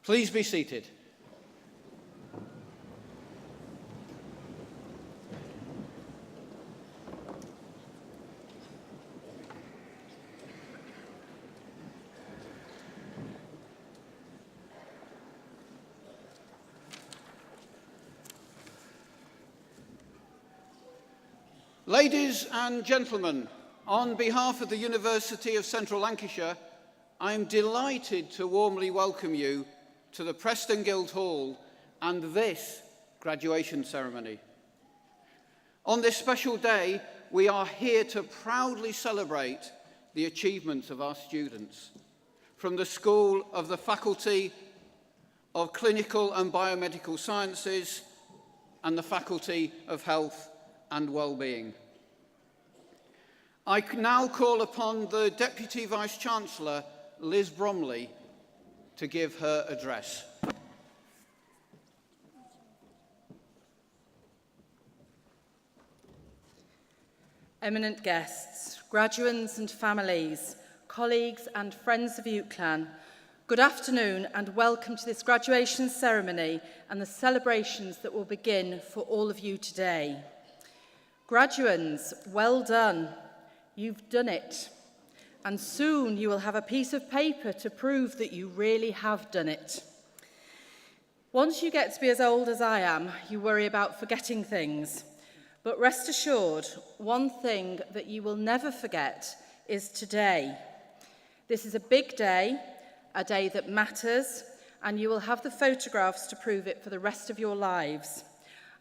Please be seated. Ladies and gentlemen, on behalf of the University of Central Lancashire, I am delighted to warmly welcome you to the Preston Guildhall and this graduation ceremony. On this special day, we are here to proudly celebrate the achievements of our students from the School of the Faculty of Clinical and Biomedical Sciences and the Faculty of Health and Wellbeing. I now call upon the Deputy Vice-Chancellor, Liz Bromley, to give her address. Eminent guests, graduands and families, colleagues and friends of UCLan, good afternoon and welcome to this graduation ceremony and the celebrations that will begin for all of you today. Graduands, well done. You've done it. And soon you will have a piece of paper to prove that you really have done it. Once you get to be as old as I am, you worry about forgetting things. But rest assured, one thing that you will never forget is today. This is a big day, a day that matters, and you will have the photographs to prove it for the rest of your lives.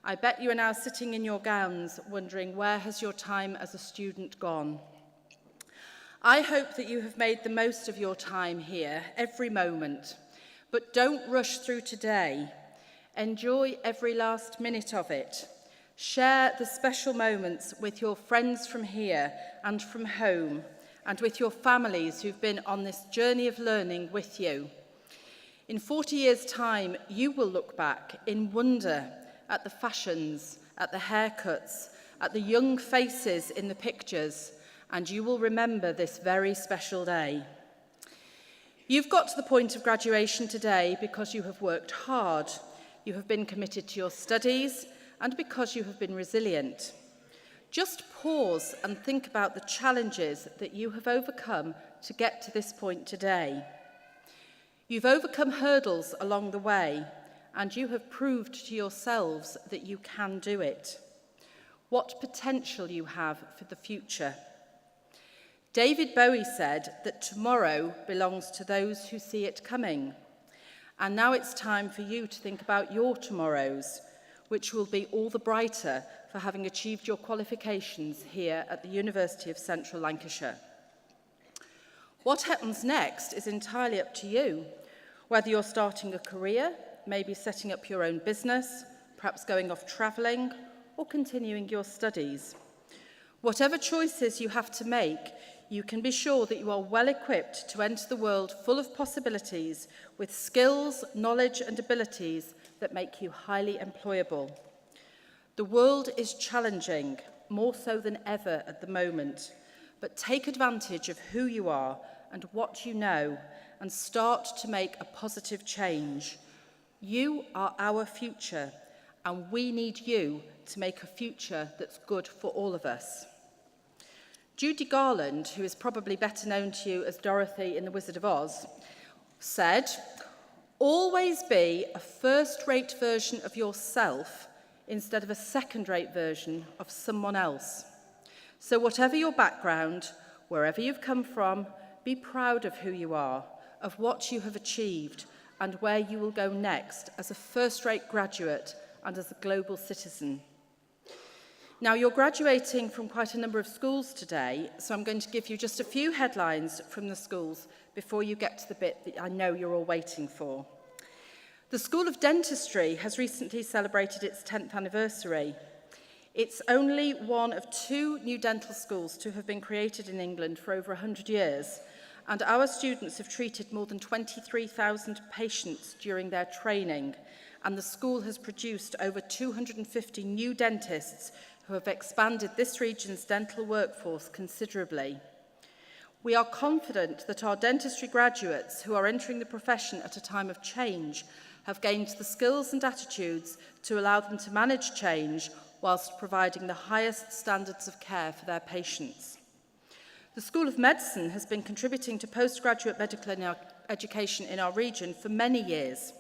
I bet you are now sitting in your gowns wondering, where has your time as a student gone? I hope that you have made the most of your time here, every moment. But don't rush through today. Enjoy every last minute of it. Share the special moments with your friends from here and from home, and with your families who've been on this journey of learning with you. In 40 years' time, you will look back in wonder at the fashions, at the haircuts, at the young faces in the pictures, and you will remember this very special day. You've got to the point of graduation today because you have worked hard, you have been committed to your studies, and because you have been resilient. Just pause and think about the challenges that you have overcome to get to this point today. You've overcome hurdles along the way, and you have proved to yourselves that you can do it. What potential you have for the future. David Bowie said that tomorrow belongs to those who see it coming. And now it's time for you to think about your tomorrows, which will be all the brighter for having achieved your qualifications here at the University of Central Lancashire. What happens next is entirely up to you, whether you're starting a career, maybe setting up your own business, perhaps going off travelling, or continuing your studies. Whatever choices you have to make, you can be sure that you are well equipped to enter the world full of possibilities with skills, knowledge and abilities that make you highly employable. The world is challenging, more so than ever at the moment, but take advantage of who you are and what you know and start to make a positive change. You are our future, and we need you to make a future that's good for all of us. Judy Garland, who is probably better known to you as Dorothy in The Wizard of Oz, said, "Always be a first-rate version of yourself instead of a second-rate version of someone else. So whatever your background, wherever you've come from, be proud of who you are, of what you have achieved, and where you will go next as a first-rate graduate and as a global citizen." Now, you're graduating from quite a number of schools today, so I'm going to give you just a few headlines from the schools before you get to the bit that I know you're all waiting for. The School of Dentistry has recently celebrated its 10th anniversary. It's only one of 2 new dental schools to have been created in England for over 100 years, and our students have treated more than 23,000 patients during their training, and the school has produced over 250 new dentists who have expanded this region's dental workforce considerably. We are confident that our dentistry graduates who are entering the profession at a time of change have gained the skills and attitudes to allow them to manage change whilst providing the highest standards of care for their patients. The School of Medicine has been contributing to postgraduate medical education in our region for many years.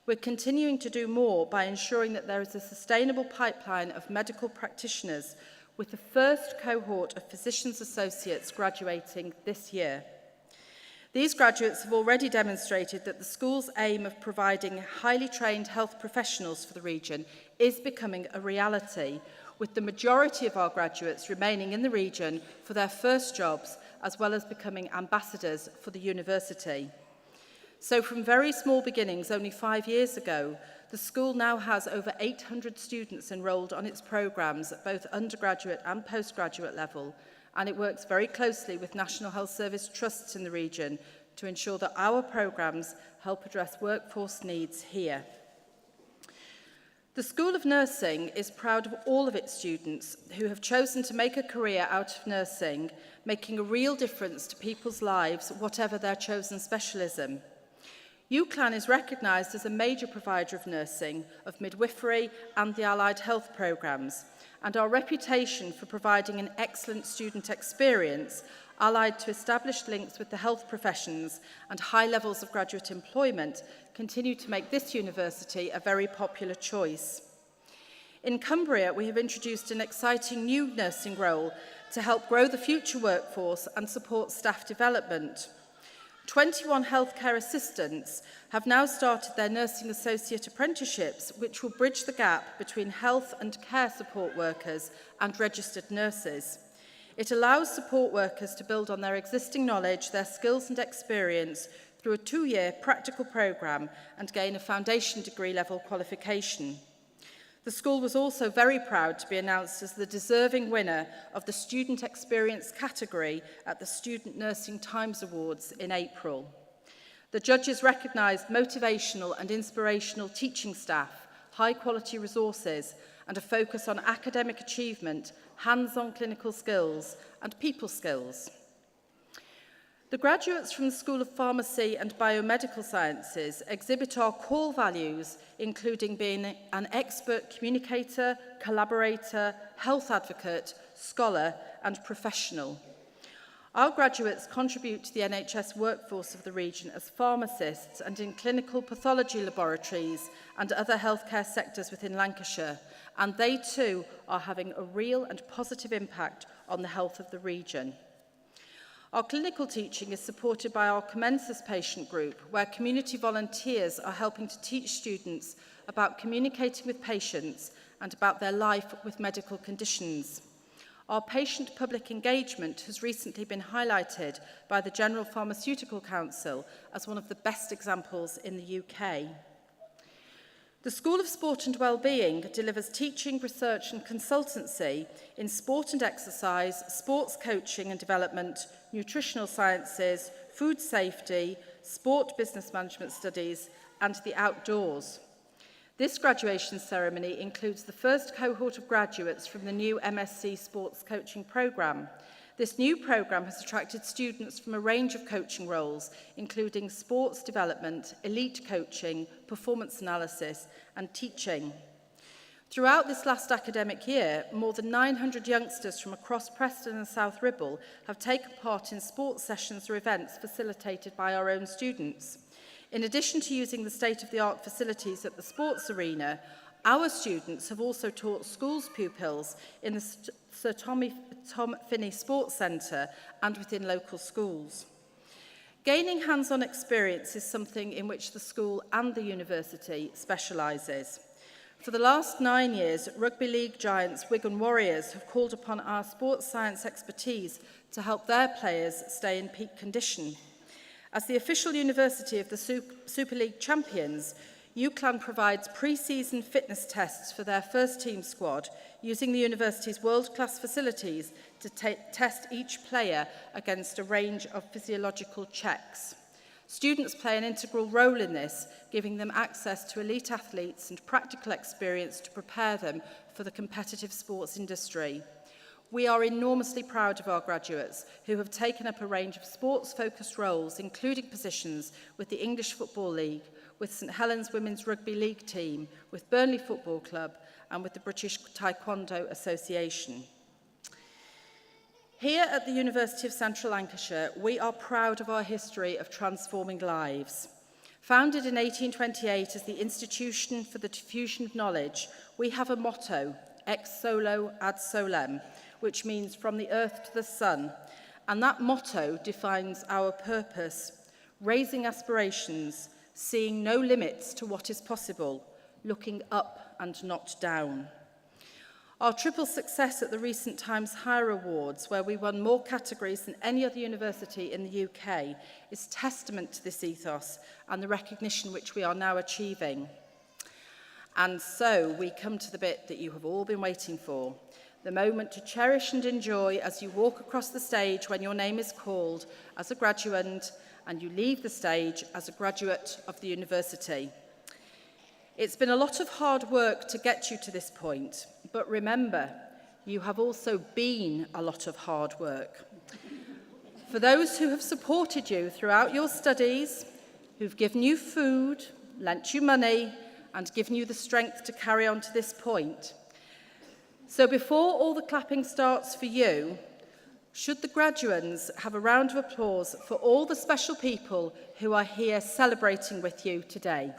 We're continuing to do more by ensuring that there is a sustainable pipeline of medical practitioners, with the first cohort of physicians associates graduating this year. These graduates have already demonstrated that the school's aim of providing highly trained health professionals for the region is becoming a reality, with the majority of our graduates remaining in the region for their first jobs, as well as becoming ambassadors for the university. So from very small beginnings only 5 years ago, the school now has over 800 students enrolled on its programmes at both undergraduate and postgraduate level, and it works very closely with National Health Service trusts in the region to ensure that our programmes help address workforce needs here. The School of Nursing is proud of all of its students who have chosen to make a career out of nursing, making a real difference to people's lives, whatever their chosen specialism. UCLan is recognised as a major provider of nursing, of midwifery and the allied health programmes, and our reputation for providing an excellent student experience, allied to established links with the health professions and high levels of graduate employment, continue to make this university a very popular choice. In Cumbria, we have introduced an exciting new nursing role to help grow the future workforce and support staff development. 21 healthcare assistants have now started their nursing associate apprenticeships, which will bridge the gap between health and care support workers and registered nurses. It allows support workers to build on their existing knowledge, their skills and experience through a 2-year practical programme and gain a foundation degree level qualification. The school was also very proud to be announced as the deserving winner of the Student Experience category at the Student Nursing Times Awards in April. The judges recognised motivational and inspirational teaching staff, high-quality resources, and a focus on academic achievement, hands-on clinical skills, and people skills. The graduates from the School of Pharmacy and Biomedical Sciences exhibit our core values, including being an expert communicator, collaborator, health advocate, scholar, and professional. Our graduates contribute to the NHS workforce of the region as pharmacists and in clinical pathology laboratories and other healthcare sectors within Lancashire, and they too are having a real and positive impact on the health of the region. Our clinical teaching is supported by our Commensus patient group, where community volunteers are helping to teach students about communicating with patients and about their life with medical conditions. Our patient public engagement has recently been highlighted by the General Pharmaceutical Council as one of the best examples in the UK. The School of Sport and Wellbeing delivers teaching, research and consultancy in sport and exercise, sports coaching and development, nutritional sciences, food safety, sport business management studies and the outdoors. This graduation ceremony includes the first cohort of graduates from the new MSc Sports Coaching programme. This new programme has attracted students from a range of coaching roles, including sports development, elite coaching, performance analysis, and teaching. Throughout this last academic year, more than 900 youngsters from across Preston and South Ribble have taken part in sports sessions or events facilitated by our own students. In addition to using the state-of-the-art facilities at the sports arena, our students have also taught schools pupils in the Sir Tom Finney Sports Centre and within local schools. Gaining hands-on experience is something in which the school and the university specialises. For the last 9 years, rugby league giants Wigan Warriors have called upon our sports science expertise to help their players stay in peak condition. As the official university of the Super League champions, UCLan provides pre-season fitness tests for their first team squad, using the university's world-class facilities to test each player against a range of physiological checks. Students play an integral role in this, giving them access to elite athletes and practical experience to prepare them for the competitive sports industry. We are enormously proud of our graduates who have taken up a range of sports-focused roles, including positions with the English Football League, with St Helens Women's Rugby League team, with Burnley Football Club and with the British Taekwondo Association. Here at the University of Central Lancashire, we are proud of our history of transforming lives. Founded in 1828 as the Institution for the Diffusion of Knowledge, we have a motto, ex solo ad solem, which means from the earth to the sun, and that motto defines our purpose, raising aspirations, seeing no limits to what is possible, looking up and not down. Our triple success at the recent Times Higher Awards, where we won more categories than any other university in the UK, is testament to this ethos and the recognition which we are now achieving. And so we come to the bit that you have all been waiting for, the moment to cherish and enjoy as you walk across the stage when your name is called as a graduate and you leave the stage as a graduate of the university. It's been a lot of hard work to get you to this point, but remember, you have also been a lot of hard work. For those who have supported you throughout your studies, who've given you food, lent you money, and given you the strength to carry on to this point. So before all the clapping starts for you, should the graduands have a round of applause for all the special people who are here celebrating with you today?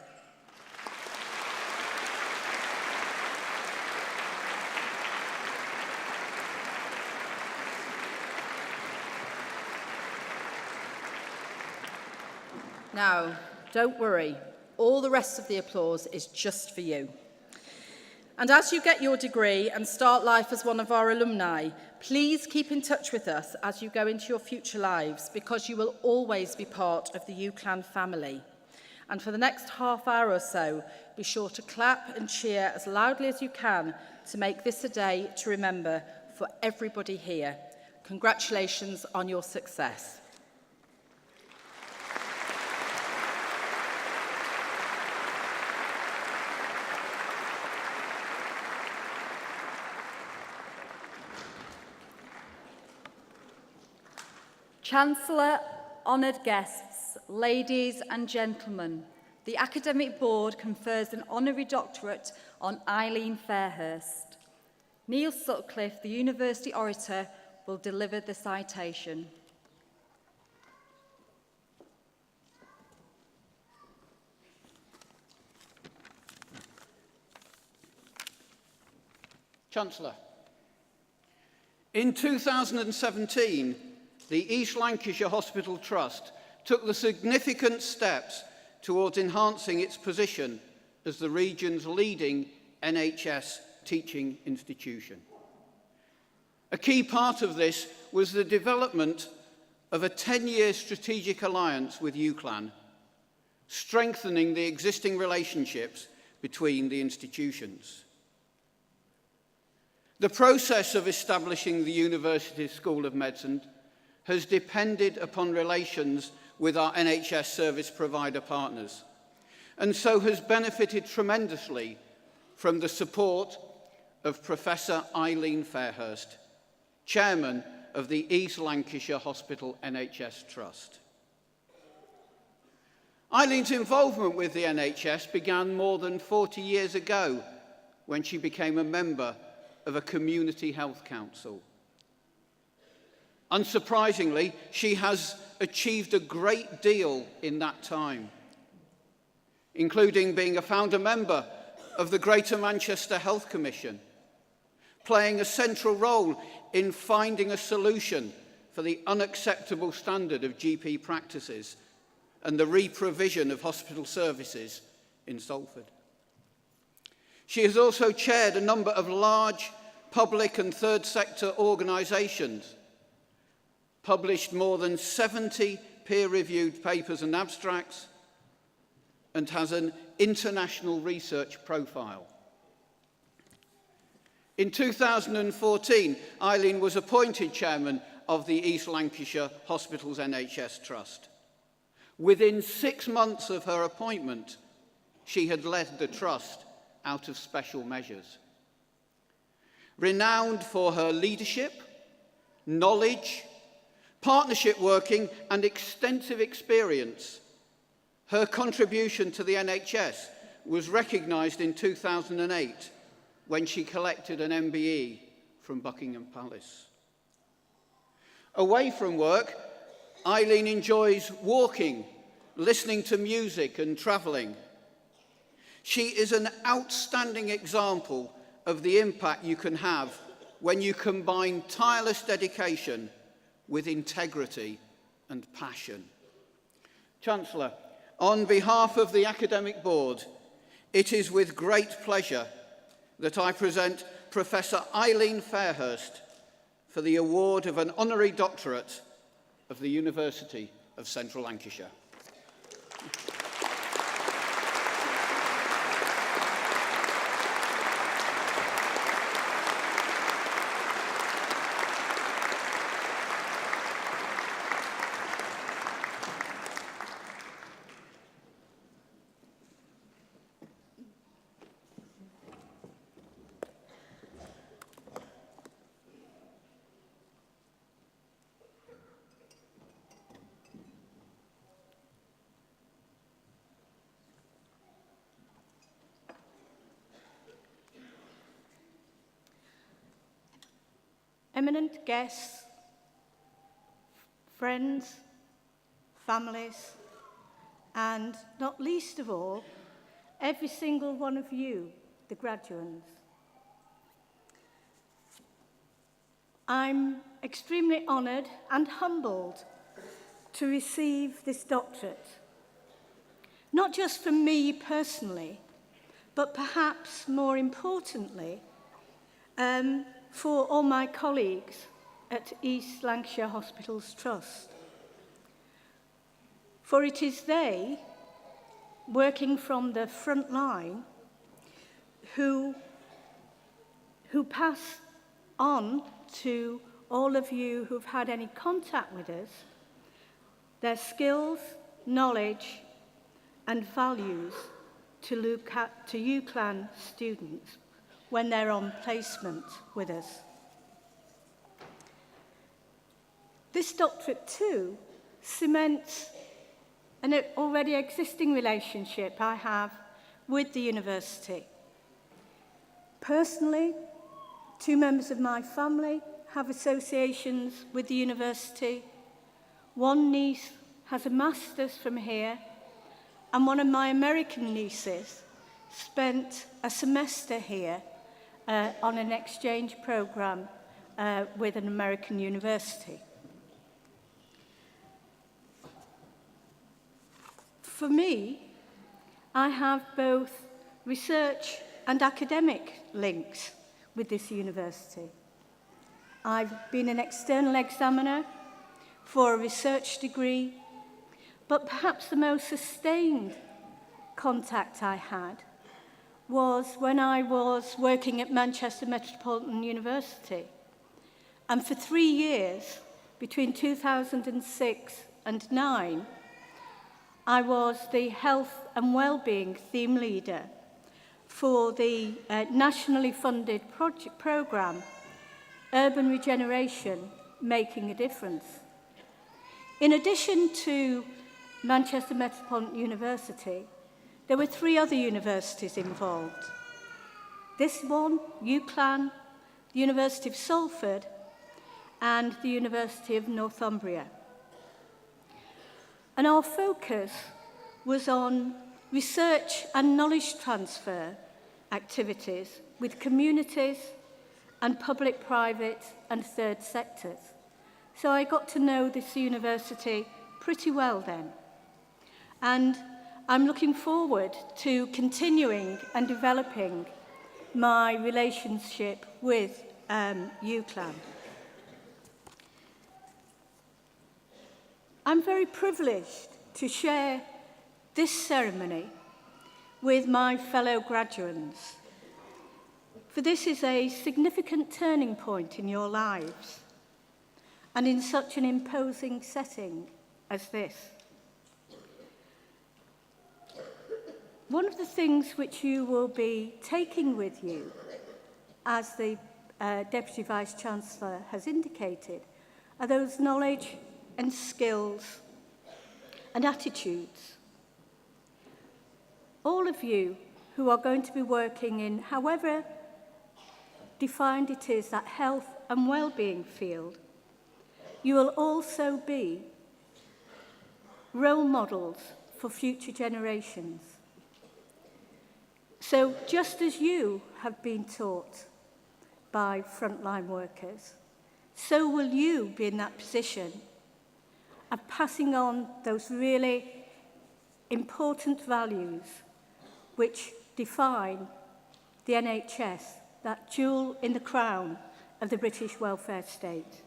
Now, don't worry, all the rest of the applause is just for you. And as you get your degree and start life as one of our alumni, please keep in touch with us as you go into your future lives, because you will always be part of the UCLan family. And for the next half hour or so, be sure to clap and cheer as loudly as you can to make this a day to remember for everybody here. Congratulations on your success. Chancellor, honoured guests, ladies and gentlemen, the Academic Board confers an honorary doctorate on Eileen Fairhurst. Neil Sutcliffe, the University Orator, will deliver the citation. Chancellor, in 2017, the East Lancashire Hospital Trust took the significant steps towards enhancing its position as the region's leading NHS teaching institution. A key part of this was the development of a 10-year strategic alliance with UCLan, strengthening the existing relationships between the institutions. The process of establishing the University School of Medicine has depended upon relations with our NHS service provider partners, and so has benefited tremendously from the support of Professor Eileen Fairhurst, Chairman of the East Lancashire Hospital NHS Trust. Eileen's involvement with the NHS began more than 40 years ago when she became a member of a community health council. Unsurprisingly, she has achieved a great deal in that time, including being a founder member of the Greater Manchester Health Commission, playing a central role in finding a solution for the unacceptable standard of GP practices and the re-provision of hospital services in Salford. She has also chaired a number of large public and third sector organisations, published more than 70 peer-reviewed papers and abstracts, and has an international research profile. In 2014, Eileen was appointed chairman of the East Lancashire Hospitals NHS Trust. Within 6 months of her appointment, she had led the trust out of special measures. renowned for her leadership, knowledge, partnership working, and extensive experience. Her contribution to the NHS was recognised in 2008 when she collected an MBE from Buckingham Palace. Away from work, Eileen enjoys walking, listening to music and travelling. She is an outstanding example of the impact you can have when you combine tireless dedication with integrity and passion. Chancellor, on behalf of the Academic Board, it is with great pleasure that I present Professor Eileen Fairhurst for the award of an honorary doctorate of the University of Central Lancashire. Eminent guests, friends, families, and not least of all, every single one of you, the graduands. I'm extremely honoured and humbled to receive this doctorate, not just from me personally, but perhaps more importantly, for all my colleagues at East Lancashire Hospitals Trust. For it is they, working from the front line, who pass on to all of you who've had any contact with us, their skills, knowledge, and values to UCLan students when they're on placement with us. This doctorate too cements an already existing relationship I have with the university. Personally, 2 members of my family have associations with the university. One niece has a master's from here, and one of my American nieces spent a semester here on an exchange program with an American university. For me, I have both research and academic links with this university. I've been an external examiner for a research degree, but perhaps the most sustained contact I had was when I was working at Manchester Metropolitan University. And for 3 years, between 2006 and 2009, I was the health and well-being theme leader for the nationally funded programme, Urban Regeneration, Making a Difference. In addition to Manchester Metropolitan University, there were 3 other universities involved. This one, UCLan, the University of Salford, and the University of Northumbria. And our focus was on research and knowledge transfer activities with communities and public, private, and third sectors. So I got to know this university pretty well then. And I'm looking forward to continuing and developing my relationship with UCLan. I'm very privileged to share this ceremony with my fellow graduands, for this is a significant turning point in your lives and in such an imposing setting as this. One of the things which you will be taking with you as the Deputy Vice-Chancellor has indicated, are those knowledge and skills and attitudes. All of you who are going to be working in however defined it is, that health and well-being field, you will also be role models for future generations. So just as you have been taught by frontline workers, so will you be in that position of passing on those really important values which define the NHS, that jewel in the crown of the British welfare state.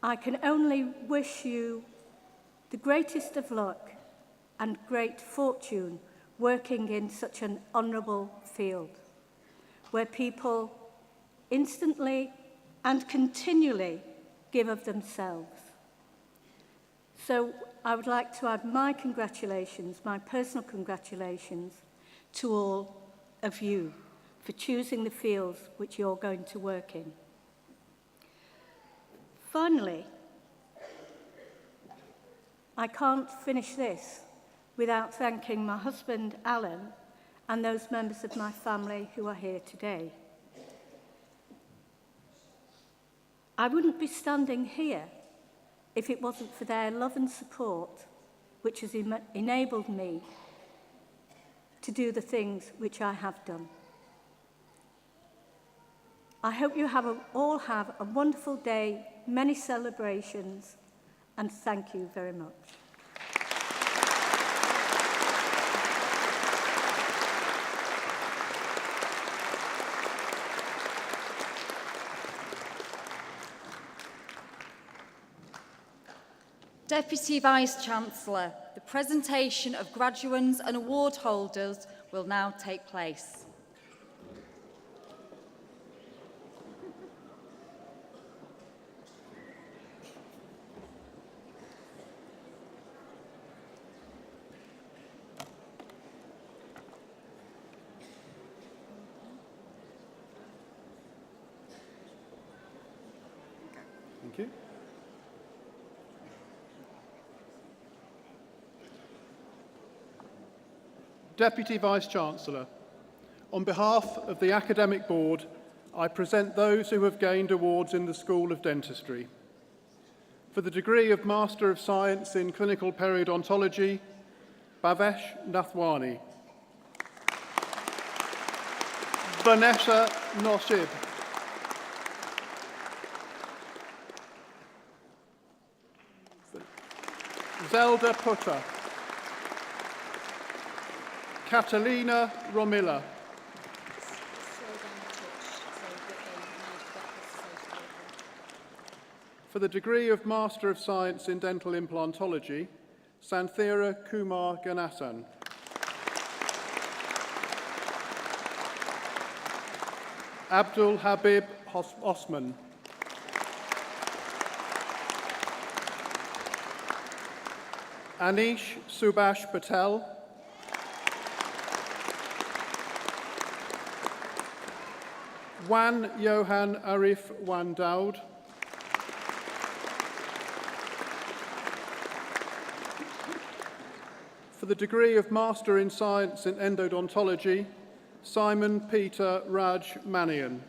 I can only wish you the greatest of luck and great fortune working in such an honourable field, where people instantly and continually give of themselves. So I would like to add my congratulations, my personal congratulations, to all of you for choosing the fields which you're going to work in. Finally, I can't finish this without thanking my husband, Alan, and those members of my family who are here today. I wouldn't be standing here if it wasn't for their love and support, which has enabled me to do the things which I have done. I hope you all have a wonderful day, many celebrations, and thank you very much. Deputy Vice-Chancellor, the presentation of graduates and award holders will now take place. Thank you. Deputy Vice-Chancellor, on behalf of the Academic Board, I present those who have gained awards in the School of Dentistry. For the degree of Master of Science in Clinical Periodontology, Bhavesh Nathwani. Vanessa Nosib. Zelda Putter. Catalina Romilla. For the degree of Master of Science in Dental Implantology, Santhira Kumar Ganathan. Abdul Habib Osman. Anish Subhash Patel. Wan Johan Arif Wan Daud. For the degree of Master in Science in Endodontology, Simon Peter Raj Manian.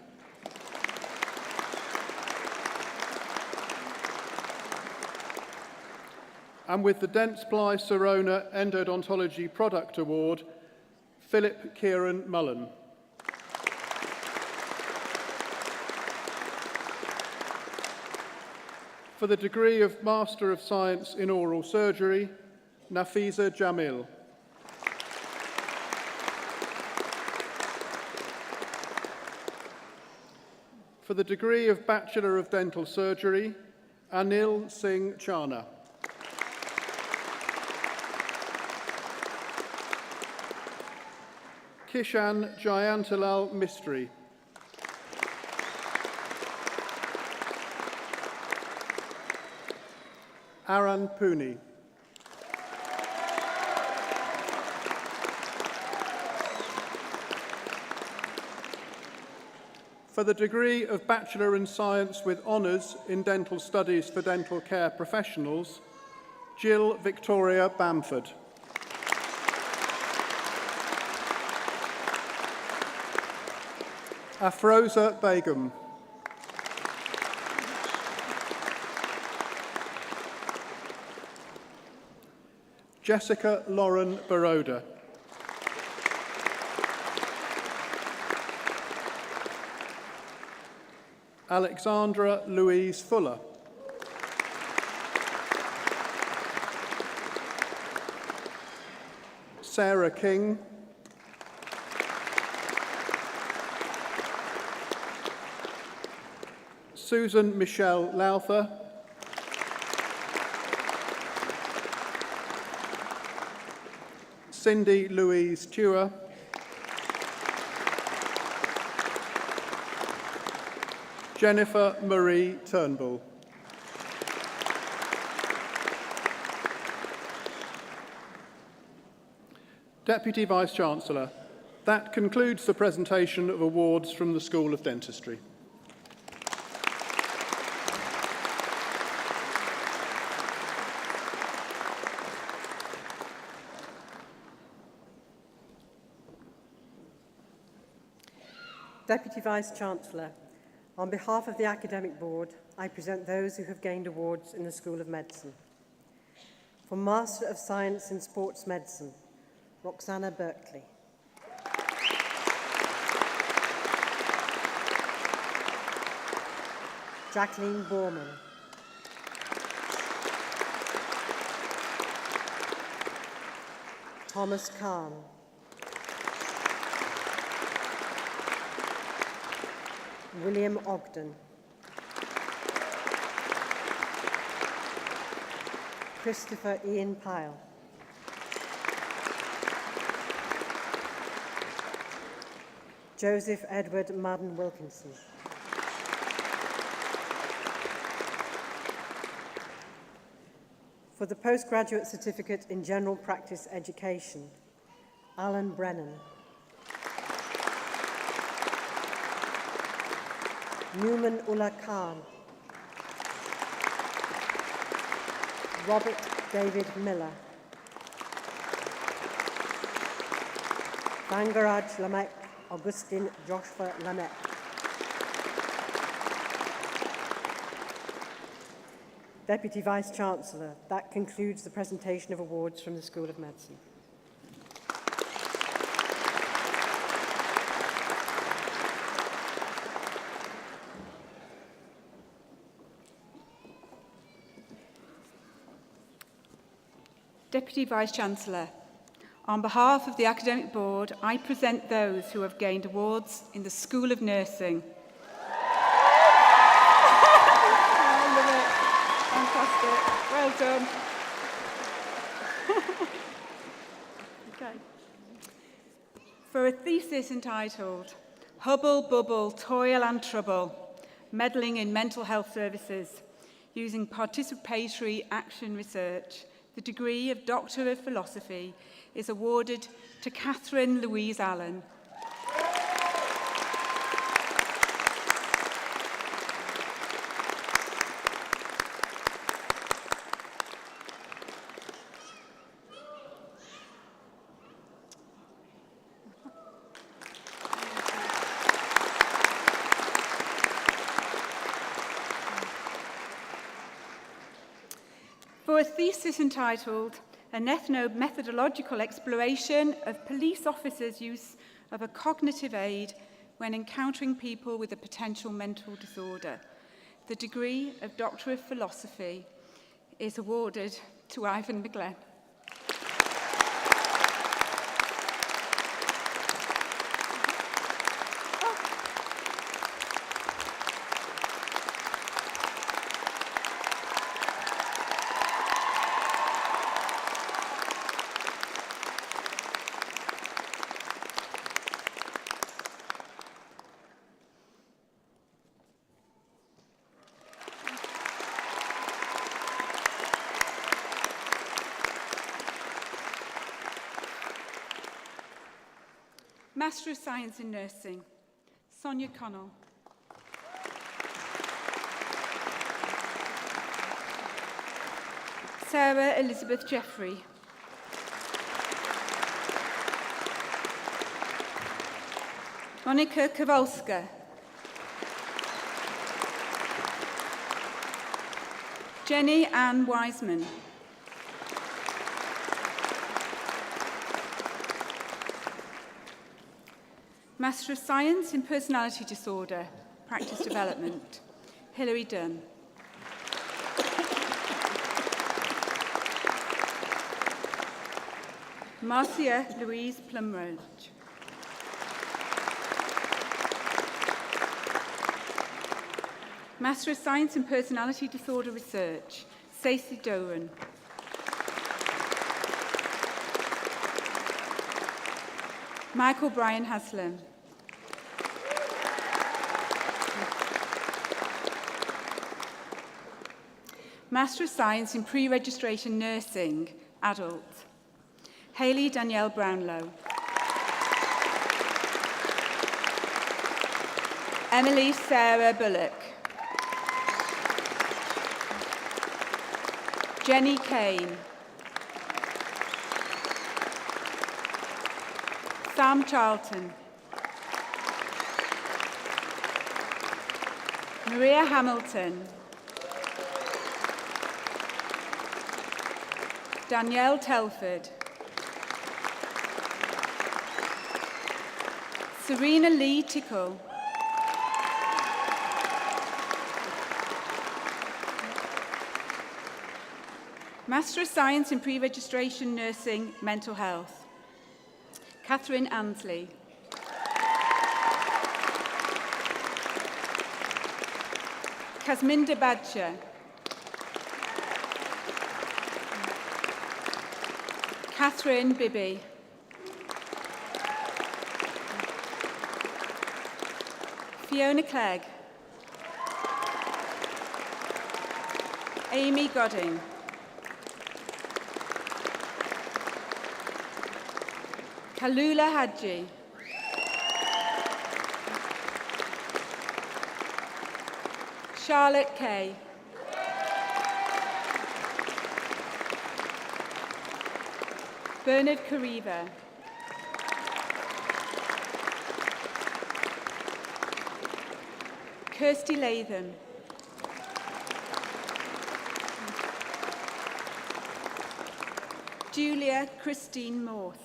And with the Dentsply Sirona Endodontology Product Award, Philip Kieran Mullen. For the degree of Master of Science in Oral Surgery, Nafiza Jamil. For the degree of Bachelor of Dental Surgery, Anil Singh Chana. Kishan Jayantilal Mistry. Aran Pooney. For the degree of Bachelor in Science with Honours in Dental Studies for Dental Care Professionals, Jill Victoria Bamford. Afroza Begum. Jessica Lauren Baroda. Alexandra Louise Fuller. Sarah King. Susan Michelle Lowther. Cindy Louise Tuer. Jennifer Marie Turnbull. Deputy Vice-Chancellor, that concludes the presentation of awards from the School of Dentistry. Deputy Vice-Chancellor, on behalf of the Academic Board, I present those who have gained awards in the School of Medicine. For Master of Science in Sports Medicine, Roxana Berkeley. Jacqueline Borman. Thomas Kahn. William Ogden. Christopher Ian Pyle. Joseph Edward Madden Wilkinson. For the Postgraduate Certificate in General Practice Education, Alan Brennan. Numan Ullah Khan. Robert David Miller. Bangaraj Lamek Augustine Joshua Lamek. Deputy Vice-Chancellor, that concludes the presentation of awards from the School of Medicine. Deputy Vice-Chancellor, on behalf of the Academic Board, I present those who have gained awards in the School of Nursing. I love it. Fantastic. Well done. Okay. For a thesis entitled Hubble Bubble, Toil and Trouble, Meddling in Mental Health Services, using Participatory Action Research, the degree of Doctor of Philosophy is awarded to Catherine Louise Allen. For a thesis entitled An Ethno-Methodological Exploration of Police Officers' Use of a Cognitive Aid when Encountering People with a Potential Mental Disorder, the degree of Doctor of Philosophy is awarded to Ivan McGlenn. Master of Science in Nursing, Sonia Connell. Sarah Elizabeth Jeffrey. Monica Kowalska. Jenny Ann Wiseman. Master of Science in Personality Disorder, Practice Development, Hilary Dunn. Marcia Louise Plumroach. Master of Science in Personality Disorder Research, Stacey Doran. Michael Brian Haslam. Master of Science in Pre-Registration Nursing, Adult, Hayley Danielle Brownlow. Emily Sarah Bullock. Jenny Kane. Sam Charlton. Maria Hamilton. Danielle Telford. Serena Lee Tickle. Master of Science in Pre-Registration Nursing, Mental Health, Catherine Ansley. Kasminda Badger. Catherine Bibby. Fiona Clegg. Amy Godding. Kalula Hadji. Charlotte Kay. Bernard Kariva. Kirsty Latham. Julia Christine Morse.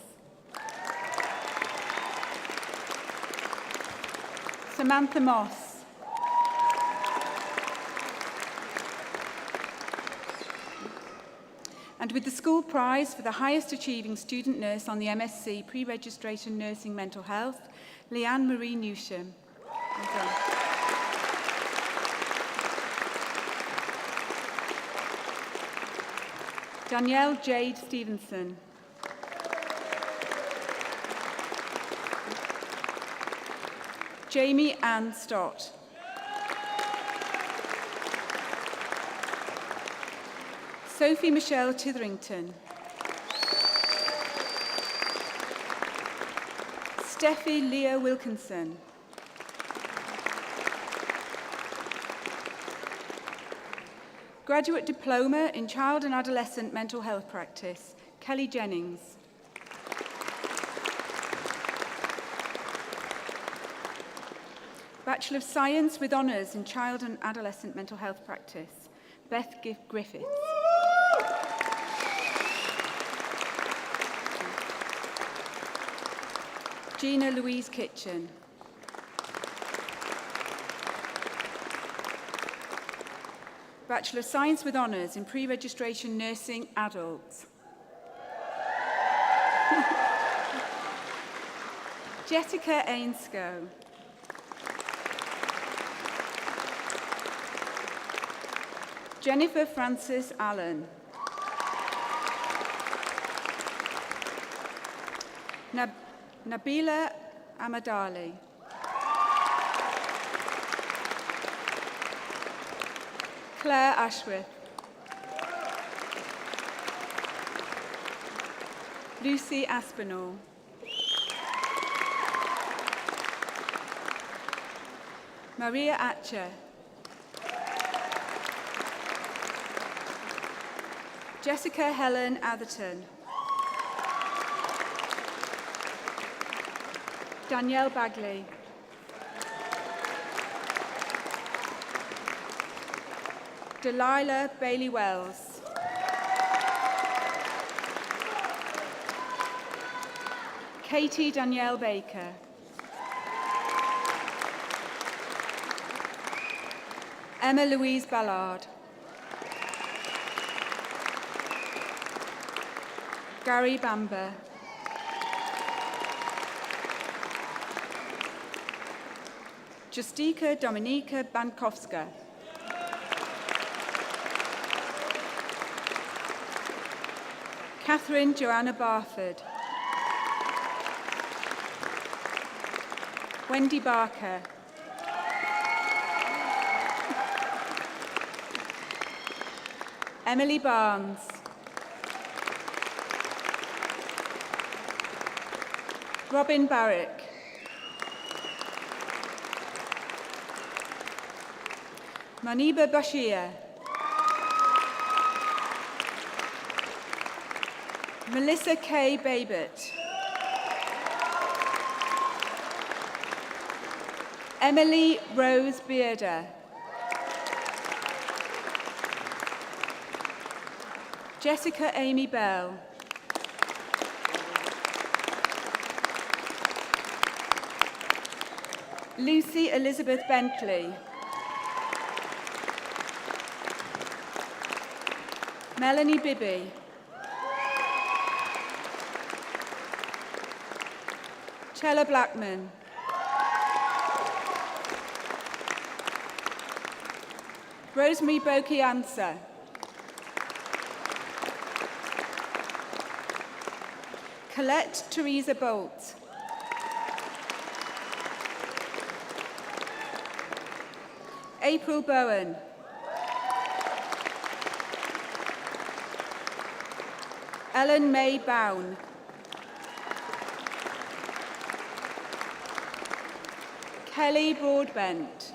Samantha Moss. And with the school prize for the highest achieving student nurse on the MSc Pre-Registration Nursing Mental Health, Leanne Marie Newsham. Well done. Danielle Jade Stevenson. Jamie Ann Stott. Sophie Michelle Titherington. Steffi Leah Wilkinson. Graduate Diploma in Child and Adolescent Mental Health Practice, Kelly Jennings. Bachelor of Science with Honours in Child and Adolescent Mental Health Practice, Beth Griffiths. Gina Louise Kitchen. Bachelor of Science with Honours in Pre-Registration Nursing Adults. Jessica Ainscoe. Jennifer Francis Allen. Nabila Amadali. Claire Ashworth. Lucy Aspinall. Maria Atcher. Jessica Helen Atherton. Danielle Bagley. Delilah Bailey Wells. Katie Danielle Baker. Emma Louise Ballard. Gary Bamber. Justika Dominika Bankowska. Catherine Joanna Barford. Wendy Barker. Emily Barnes. Robin Barrick. Maniba Bashir. Melissa K. Babbitt. Emily Rose Bearder. Jessica Amy Bell. Lucy Elizabeth Bentley. Melanie Bibby. Chella Blackman. Rosemary Bokiansa. Colette Teresa Bolt. April Bowen. Ellen May Bown. Kelly Broadbent.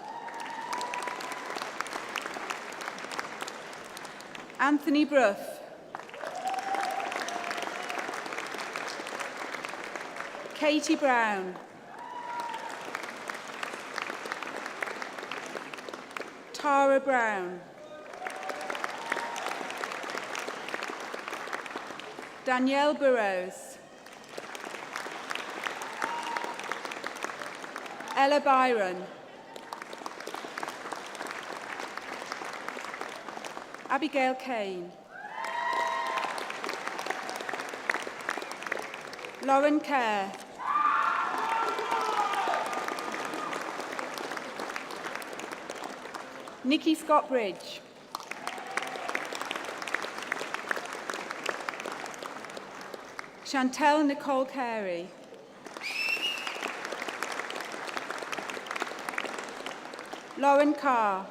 Anthony Bruff. Katie Brown. Tara Brown. Danielle Burrows. Ella Byron. Abigail Kane. Lauren Kerr. Nikki Scott Bridge. Chantel Nicole Carey. Lauren Carr.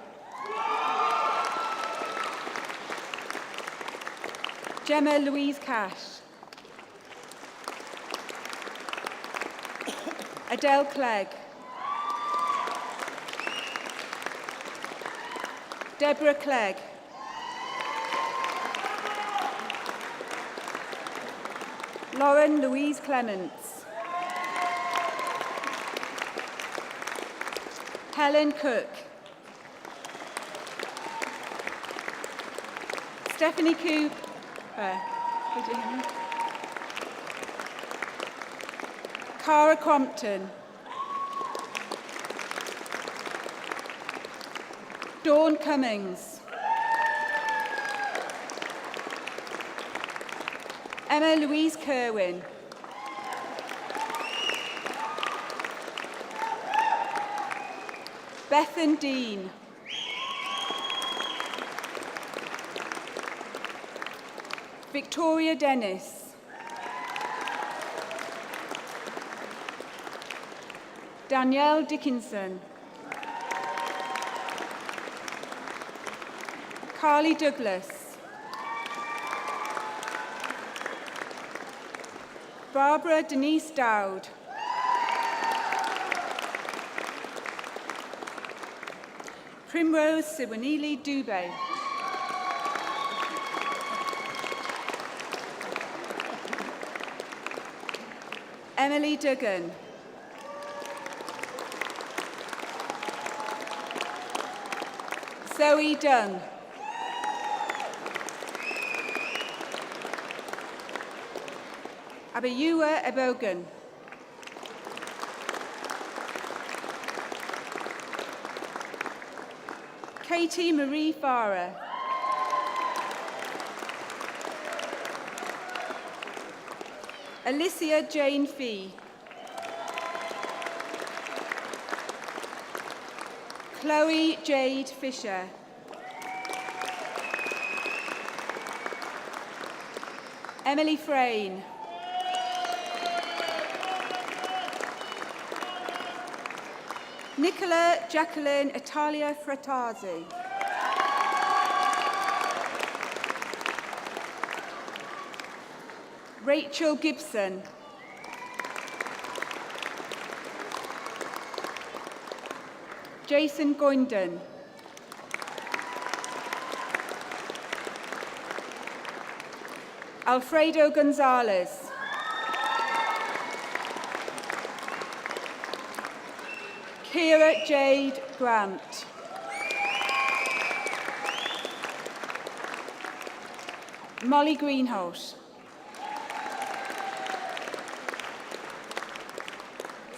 Gemma Louise Cash. Adele Clegg. Deborah Clegg. Lauren Louise Clements. Helen Cook. Stephanie Cooper. Cara Crompton. Dawn Cummings. Emma Louise Kerwin. Bethan Dean. Victoria Dennis. Danielle Dickinson. Carly Douglas. Barbara Denise Dowd. Primrose Siwanili Dubé. Emily Duggan. Zoe Dunn. Abayua Ebogan. Katie Marie Farah. Alicia Jane Fee. Chloe Jade Fisher. Emily Frayne. Nicola Jacqueline Italia Frattazzi. Rachel Gibson. Jason Goinden. Alfredo Gonzalez. Kira Jade Grant. Molly Greenhouse.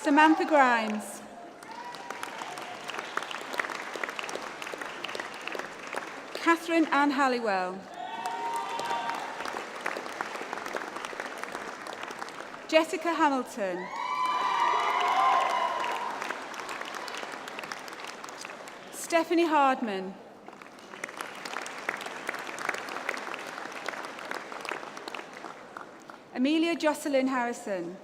Samantha Grimes. Catherine Ann Halliwell. Jessica Hamilton. Stephanie Hardman. Amelia Jocelyn Harrison.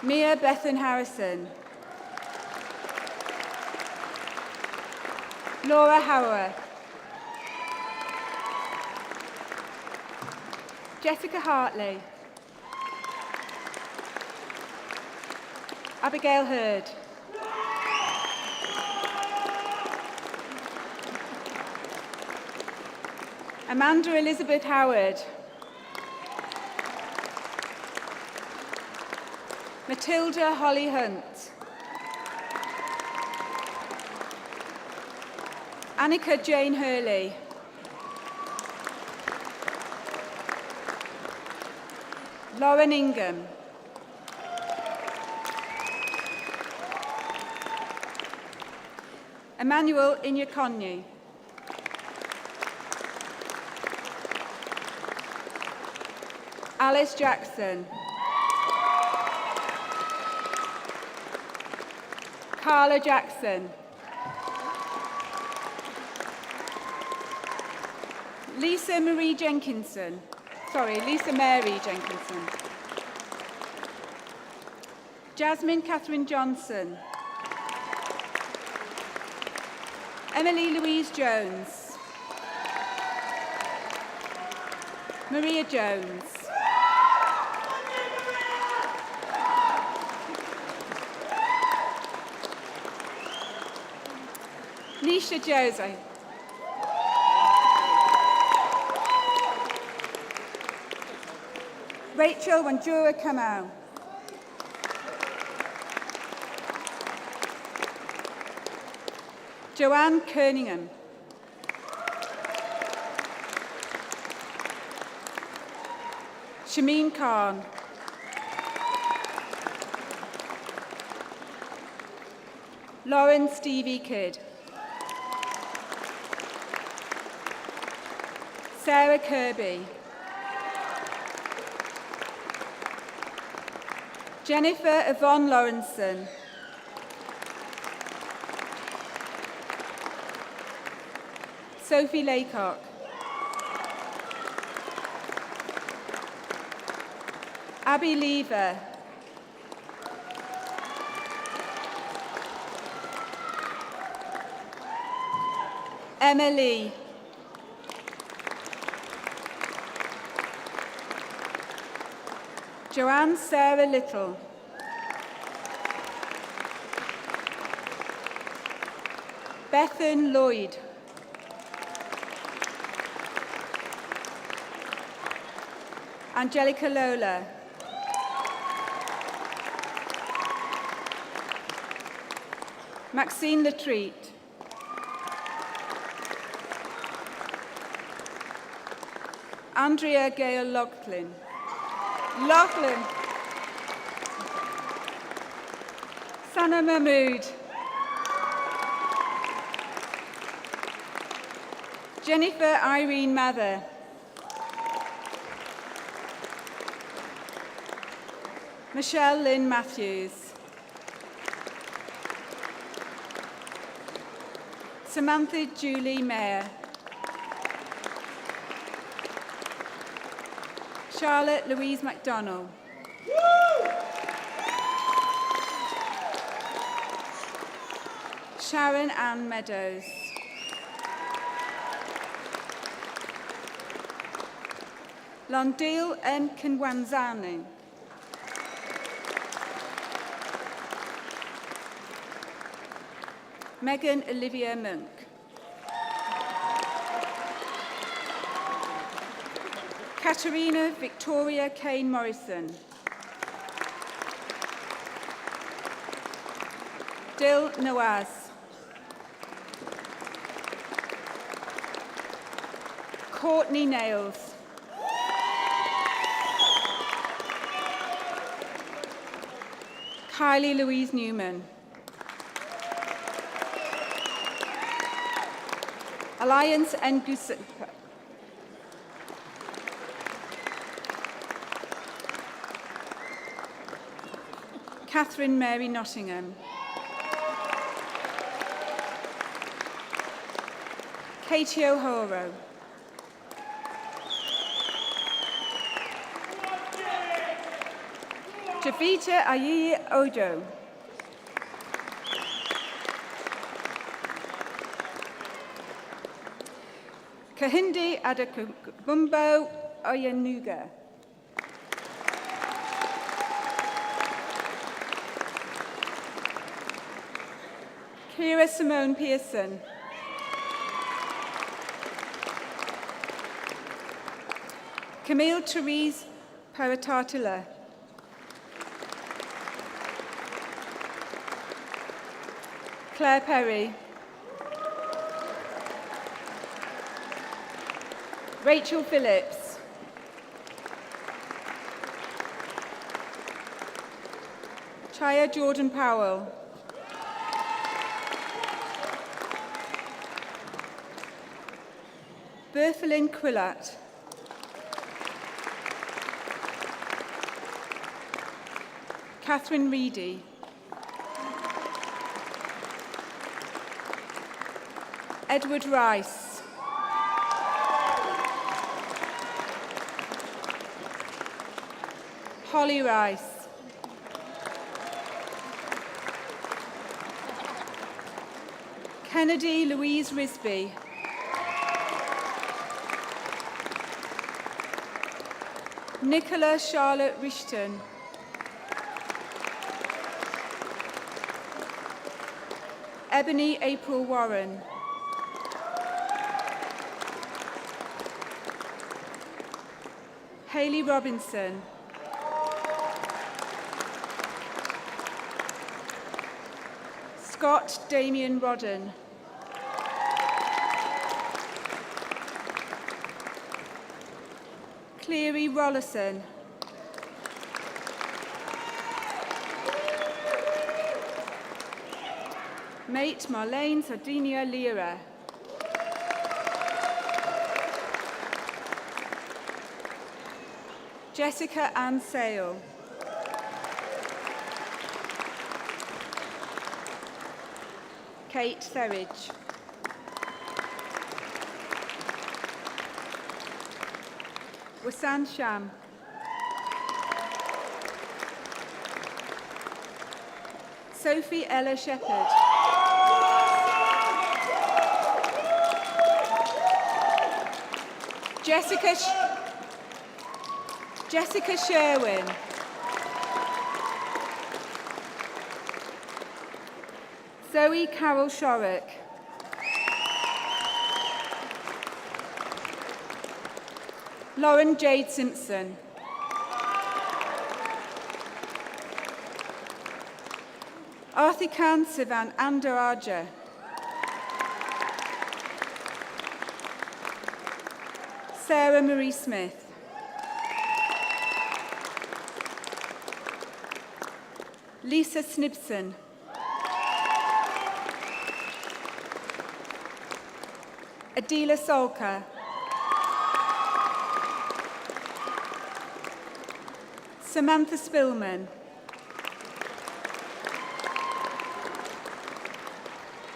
Mia Bethan Harrison. Laura Hauer. Jessica Hartley. Abigail Hurd. Amanda Elizabeth Howard. Matilda Holly Hunt. Annika Jane Hurley. Lauren Ingham. Emmanuel Inyakonyi. Alice Jackson. Carla Jackson. Lisa Mary Jenkinson. Jasmine Catherine Johnson. Emily Louise Jones. Maria Jones. Nisha Jose. Rachel Wanjura Kamau. Joanne Kerningham. Shameen Khan. Lauren Stevie Kidd. Sarah Kirby. Jennifer Yvonne Lawrenson. Sophie Laycock. Abby Lever. Emma Lee. Joanne Sarah Little. Bethan Lloyd. Angelica Lola. Maxine Latreat. Andrea Gale Loughlin. Sana Mahmood. Jennifer Irene Mather. Michelle Lynn Matthews. Samantha Julie Mayer. Charlotte Louise MacDonald. Sharon Ann Meadows. Londil N. Kinwanzani. Megan Olivia Monk. Katerina Victoria Kane Morrison. Dil Nawaz. Courtney Nails. Kylie Louise Newman. Alliance Ngusa. Catherine Mary Nottingham. Katie O'Horo. Javita Ayi Odo. Kahindi Adakubumbo Oyanuga. Kira Simone Pearson. Camille Therese Paratatila. Claire Perry. Rachel Phillips. Chaya Jordan Powell. Berthelyn Quillat. Catherine Reedy. Edward Rice. Holly Rice. Kennedy Louise Risby. Nicola Charlotte Richton. Ebony April Warren. Hayley Robinson. Scott Damien Rodden. Cleary Rollison. Mate Marlene Sardinia Lira. Jessica Ann Sale. Kate Ferridge. Wasan Sham. Sophie Ella Shepherd. Jessica Sherwin. Zoe Carol Shorrock. Lauren Jade Simpson. Arthikan Sivan Andaraja. Sarah Marie Smith. Lisa Snibson. Adila Solka. Samantha Spillman.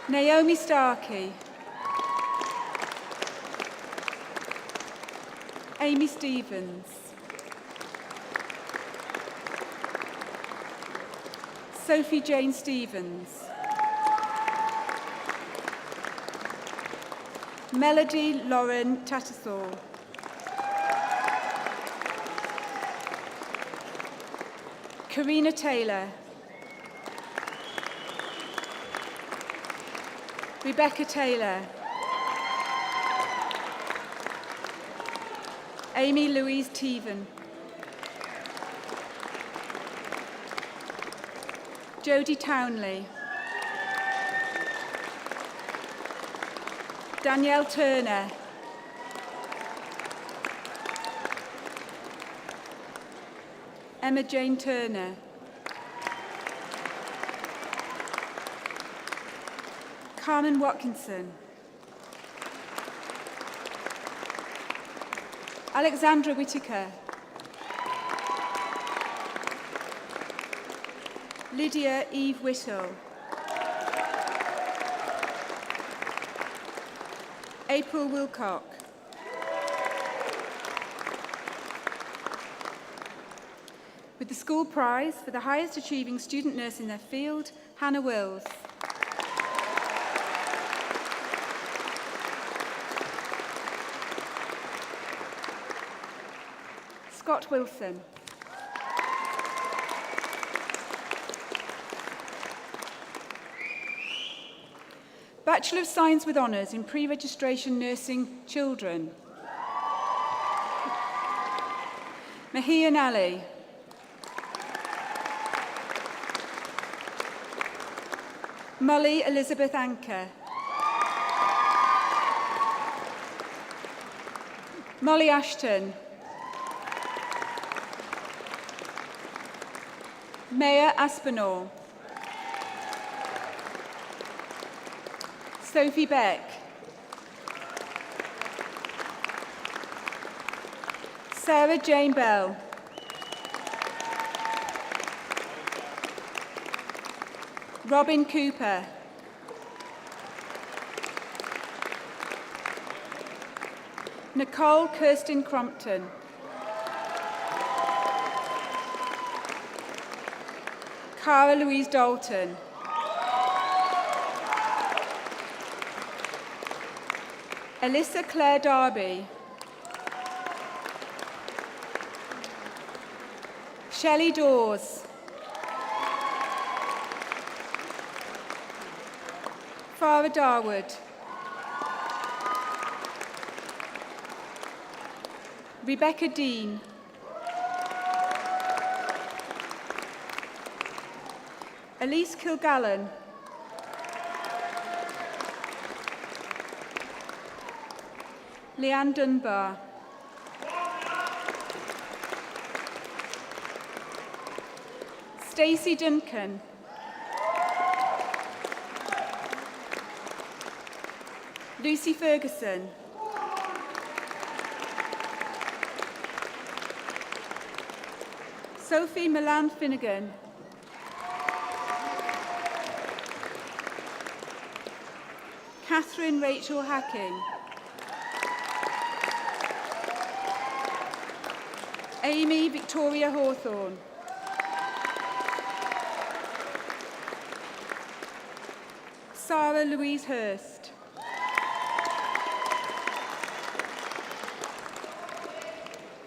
Naomi Starkey. Amy Stevens. Sophie Jane Stevens. Melody Lauren Tattersall. Karina Taylor. Rebecca Taylor. Amy Louise Teven. Jodie Townley. Danielle Turner. Emma Jane Turner. Carmen Watkinson. Alexandra Whittaker. Lydia Eve Whittle. April Wilcock. With the school prize for the highest achieving student nurse in their field, Hannah Wills. Scott Wilson. Bachelor of Science with Honours in Pre-Registration Nursing Children. Mahian Ali. Molly Elizabeth Anker. Molly Ashton. Maya Aspinall. Sophie Beck. Sarah Jane Bell. Robin Cooper. Nicole Kirsten Crompton. Cara Louise Dalton. Alyssa Claire Darby. Shelley Dawes. Farah Darwood. Rebecca Dean. Elise Kilgallen. Leanne Dunbar. Stacey Duncan. Lucy Ferguson. Sophie Milan Finnegan. Catherine Rachel Hacking. Amy Victoria Hawthorne. Sarah Louise Hurst.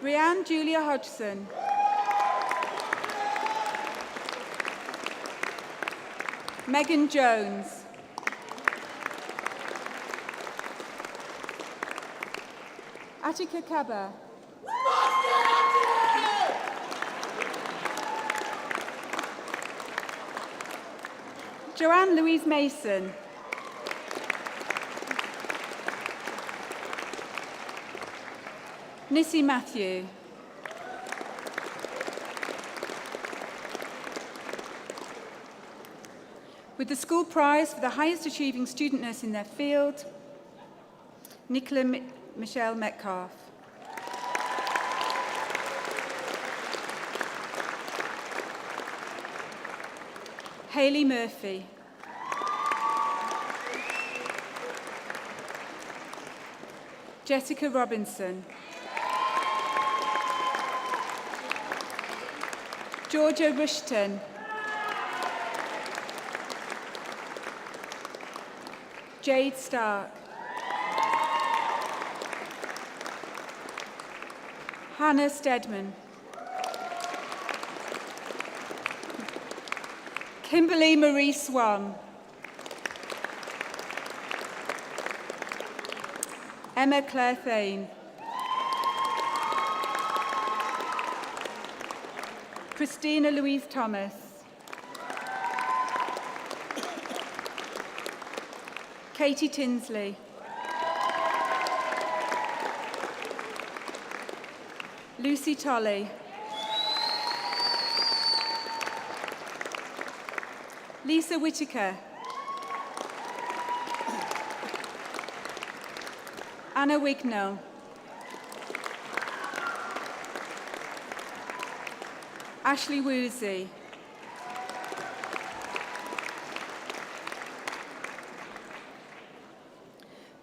Rianne Julia Hodgson. Megan Jones. Attica Kaba. Joanne Louise Mason. Nissy Matthew. With the school prize for the highest achieving student nurse in their field, Nicola Michelle Metcalf. Hayley Murphy. Jessica Robinson. Georgia Rushton. Jade Stark. Hannah Steadman. Kimberly Marie Swan. Emma Claire Thane. Christina Louise Thomas. Katie Tinsley. Lucy Tolley. Lisa Whittaker. Anna Wignell. Ashley Woozy.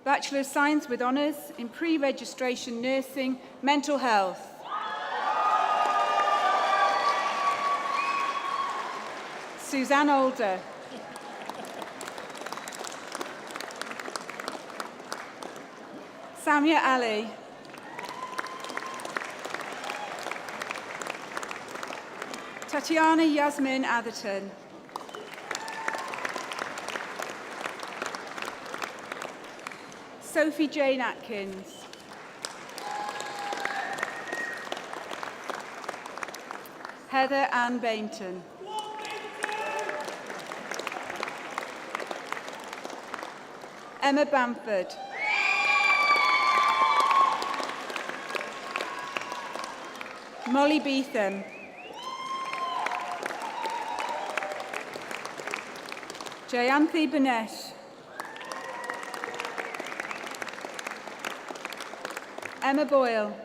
Bachelor of Science with Honours in Pre-Registration Nursing, Mental Health. Suzanne Alder. Samia Ali. Tatiana Yasmin Atherton. Sophie Jane Atkins. Heather Ann Bainton. Emma Bamford. Molly Beetham. Jayanthi Banesh. Emma Boyle.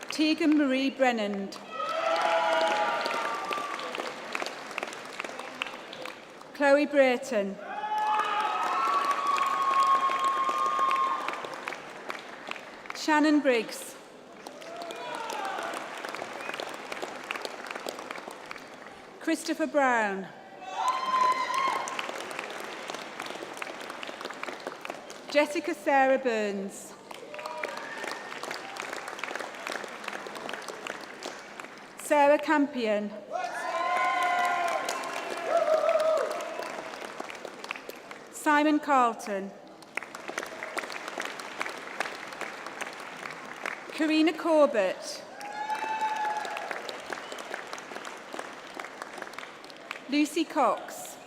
Tegan Marie Brennand. Chloe Brayton. Shannon Briggs. Christopher Brown. Jessica Sarah Burns. Sarah Campion. Simon Carlton. Karina Corbett. Lucy Cox.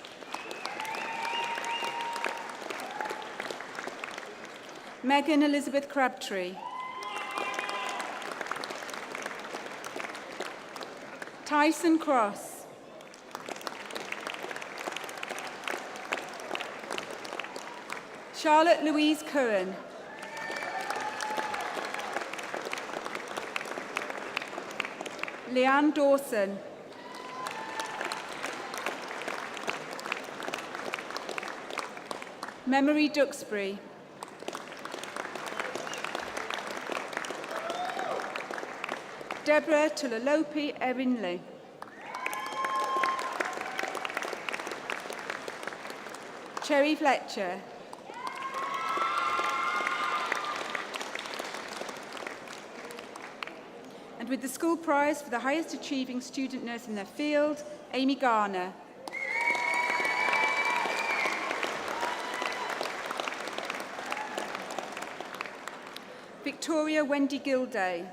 Megan Elizabeth Crabtree. Tyson Cross. Charlotte Louise Curran. Leanne Dawson. Memory Duxbury. Deborah Tulalopi Erinley. Cherry Fletcher. And with the school prize for the highest achieving student nurse in their field, Amy Garner. Victoria Wendy Gilday.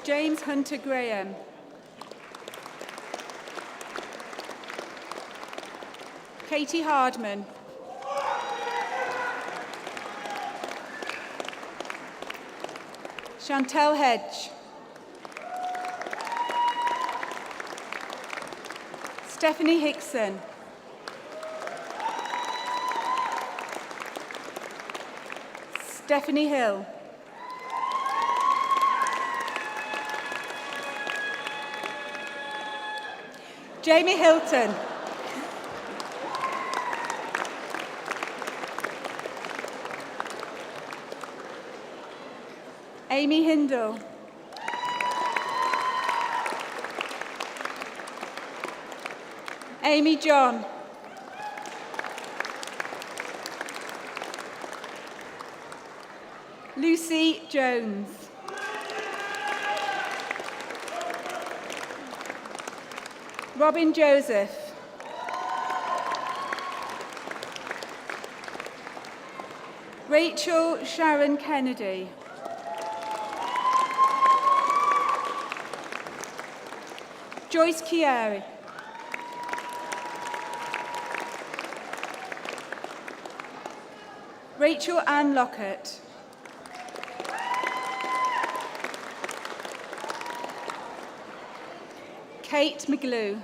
James Hunter Graham. Katie Hardman. Chantel Hedge. Stephanie Hickson. Stephanie Hill. Jamie Hilton. Amy Hindle. Amy John. Lucy Jones. Robin Joseph. Rachel Sharon Kennedy. Joyce Chiari. Rachel Ann Lockett. Kate McGlue.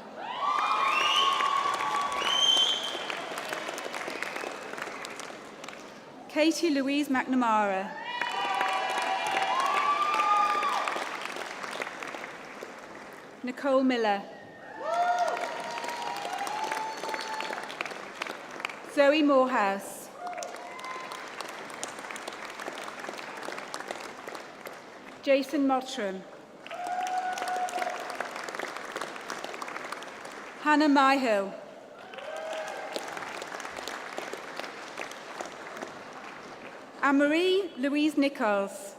Katie Louise McNamara. Nicole Miller. Zoe Morehouse. Jason Mottram. Hannah Myhill. Anne-Marie Louise Nichols.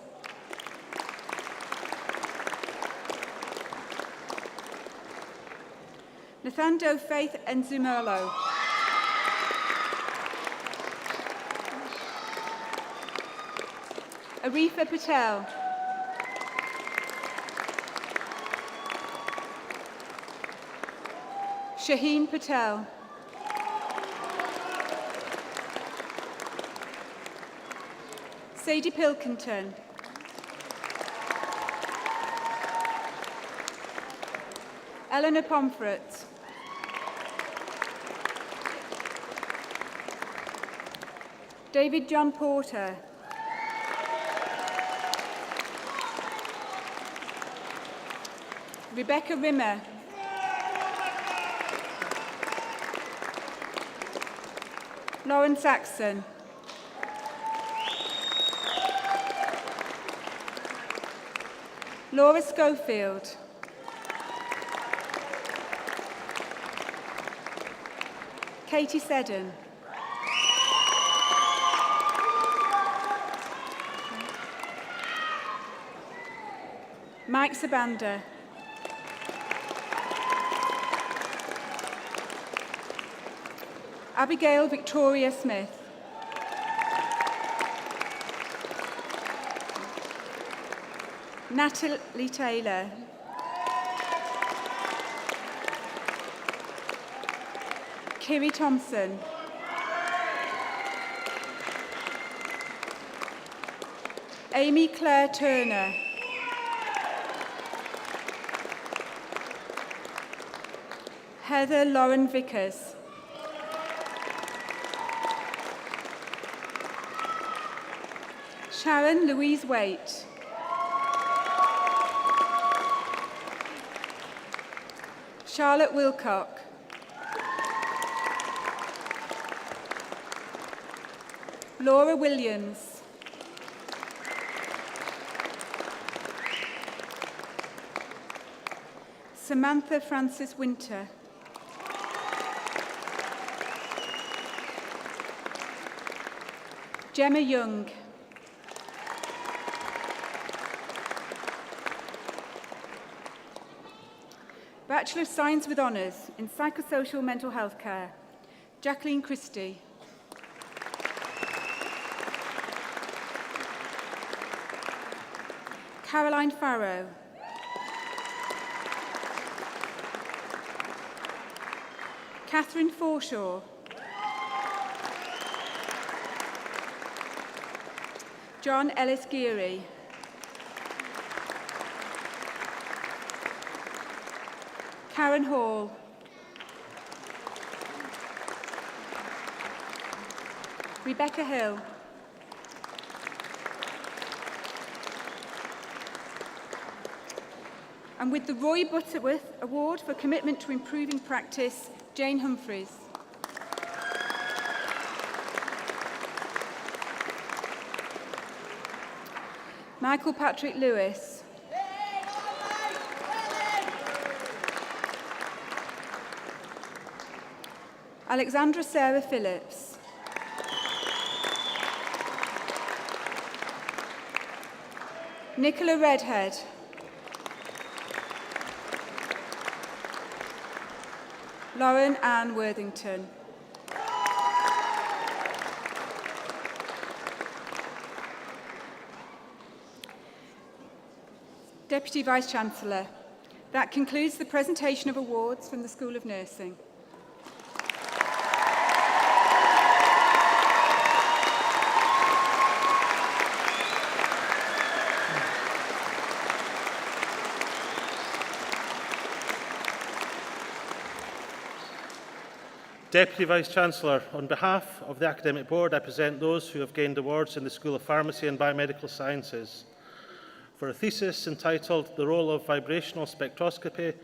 Nathando Faith Enzumolo. Arifa Patel. Shaheen Patel. Sadie Pilkington. Eleanor Pomfret. David John Porter. Rebecca Rimmer. Lauren Saxon. Laura Schofield. Katie Seddon. Mike Sabanda. Abigail Victoria Smith. Natalie Taylor. Kiri Thompson. Amy Claire Turner. Heather Lauren Vickers. Sharon Louise Waite. Charlotte Wilcock. Laura Williams. Samantha Francis Winter. Gemma Young. Bachelor of Science with Honours in Psychosocial Mental Health Care, Jacqueline Christie. Caroline Farrow. Catherine Forshaw. John Ellis Geary. Karen Hall. Rebecca Hill. And with the Roy Butterworth Award for Commitment to Improving Practice, Jane Humphreys. Michael Patrick Lewis. Alexandra Sarah Phillips. Nicola Redhead. Lauren Ann Worthington. Deputy Vice-Chancellor, that concludes the presentation of awards from the School of Nursing. Deputy Vice-Chancellor, on behalf of the Academic Board, I present those who have gained awards in the School of Pharmacy and Biomedical Sciences. For a thesis entitled The Role of Vibrational Spectroscopy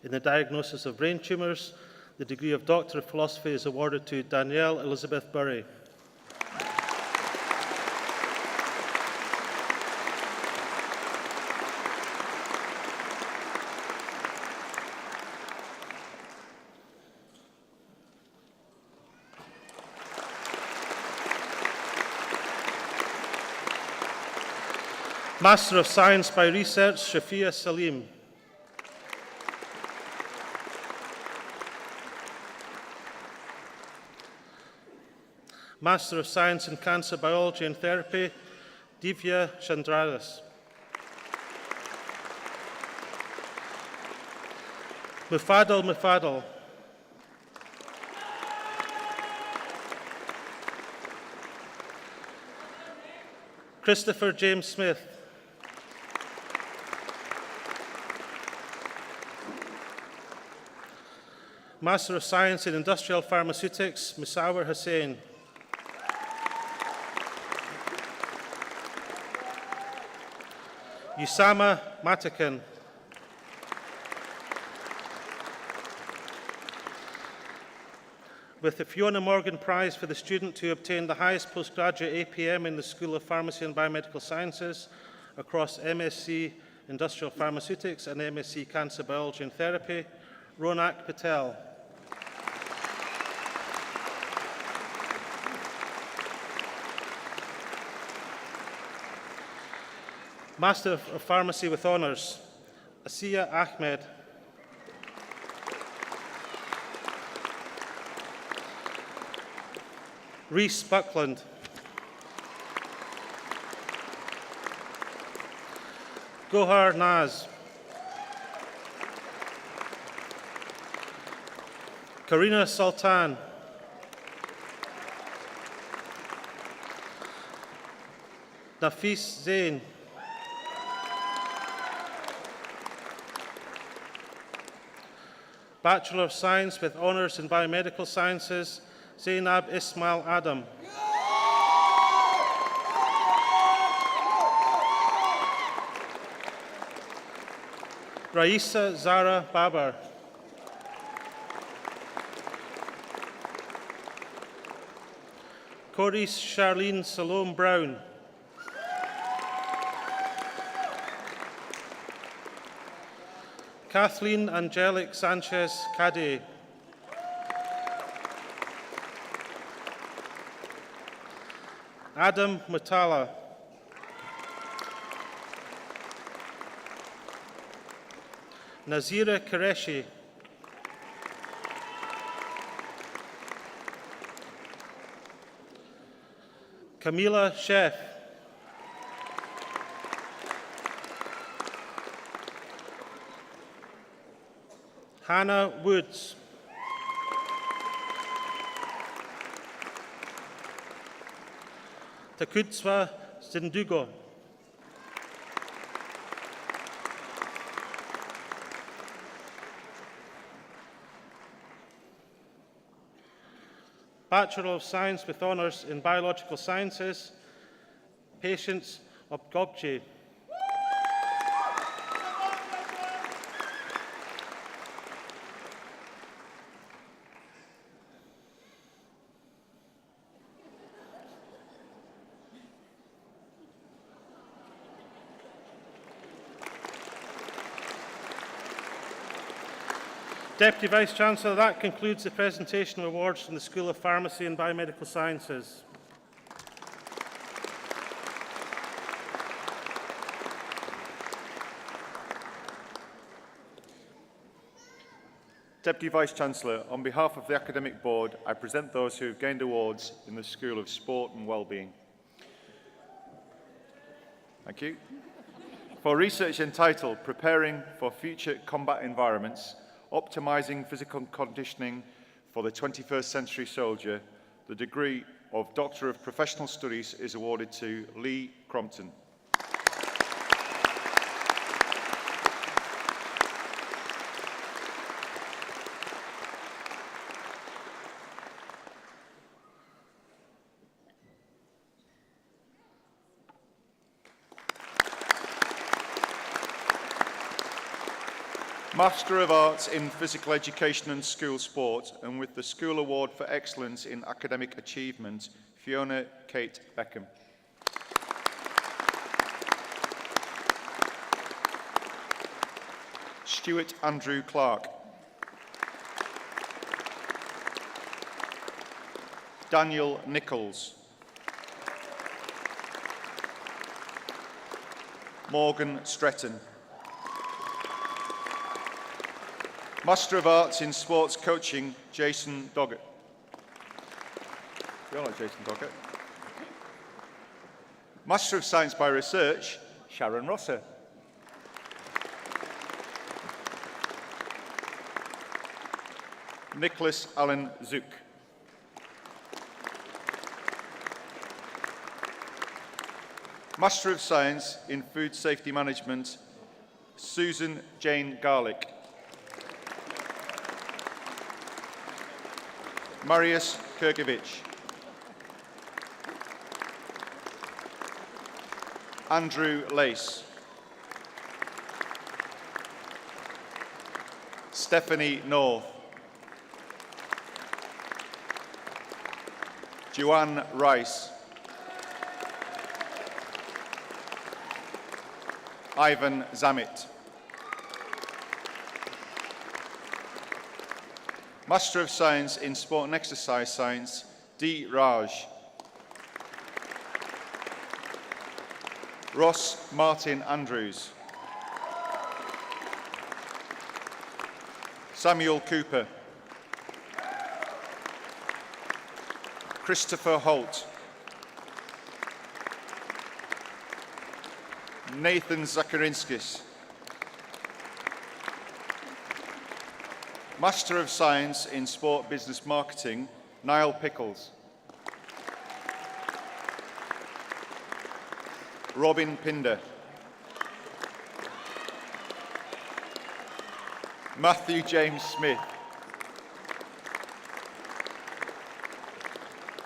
in the Diagnosis of Brain Tumours, the degree of Doctor of Philosophy is awarded to Danielle Elizabeth Burry. Master of Science by Research, Shafia Salim. Master of Science in Cancer Biology and Therapy, Divya Chandradas. Mufadal Mufadal. Christopher James Smith. Master of Science in Industrial Pharmaceutics, Musawar Hussain. Usama Matakan. With the Fiona Morgan Prize for the student who obtained the highest postgraduate APM in the School of Pharmacy and Biomedical Sciences across MSc Industrial Pharmaceutics and MSc Cancer Biology and Therapy, Ronak Patel. Master of Pharmacy with Honours, Asiya Ahmed. Rhys Buckland. Gohar Naz. Karina Sultan. Nafis Zain. Bachelor of Science with Honours in Biomedical Sciences, Zainab Ismail Adam. Raisa Zara Babar. Coris Charlene Salome Brown. Kathleen Angelic Sanchez Cade. Adam Mutala. Nazira Qureshi. Camila Sheff. Hannah Woods. Takutswa Sindugo. Bachelor of Science with Honours in Biological Sciences, Patience Obgobje. Deputy Vice-Chancellor, that concludes the presentation of awards from the School of Pharmacy and Biomedical Sciences. Deputy Vice-Chancellor, on behalf of the Academic Board, I present those who have gained awards in the School of Sport and Wellbeing. Thank you. For research entitled Preparing for Future Combat Environments, Optimising Physical Conditioning for the 21st Century Soldier, the degree of Doctor of Professional Studies is awarded to Lee Crompton. Master of Arts in Physical Education and School Sport, and with the School Award for Excellence in Academic Achievement, Fiona Kate Beckham. Stuart Andrew Clark. Daniel Nichols. Morgan Stretton. Master of Arts in Sports Coaching, Jason Doggett. You all like Jason Doggett? Master of Science by Research, Sharon Rosser. Nicholas Allen Zook. Master of Science in Food Safety Management, Susan Jane Garlick. Marius Kirkovich. Andrew Lace. Stephanie North. Joanne Rice. Ivan Zammit. Master of Science in Sport and Exercise Science, D. Raj. Ross Martin Andrews. Samuel Cooper. Christopher Holt. Nathan Zakarinskis. Master of Science in Sport Business Marketing, Niall Pickles. Robin Pinder. Matthew James Smith.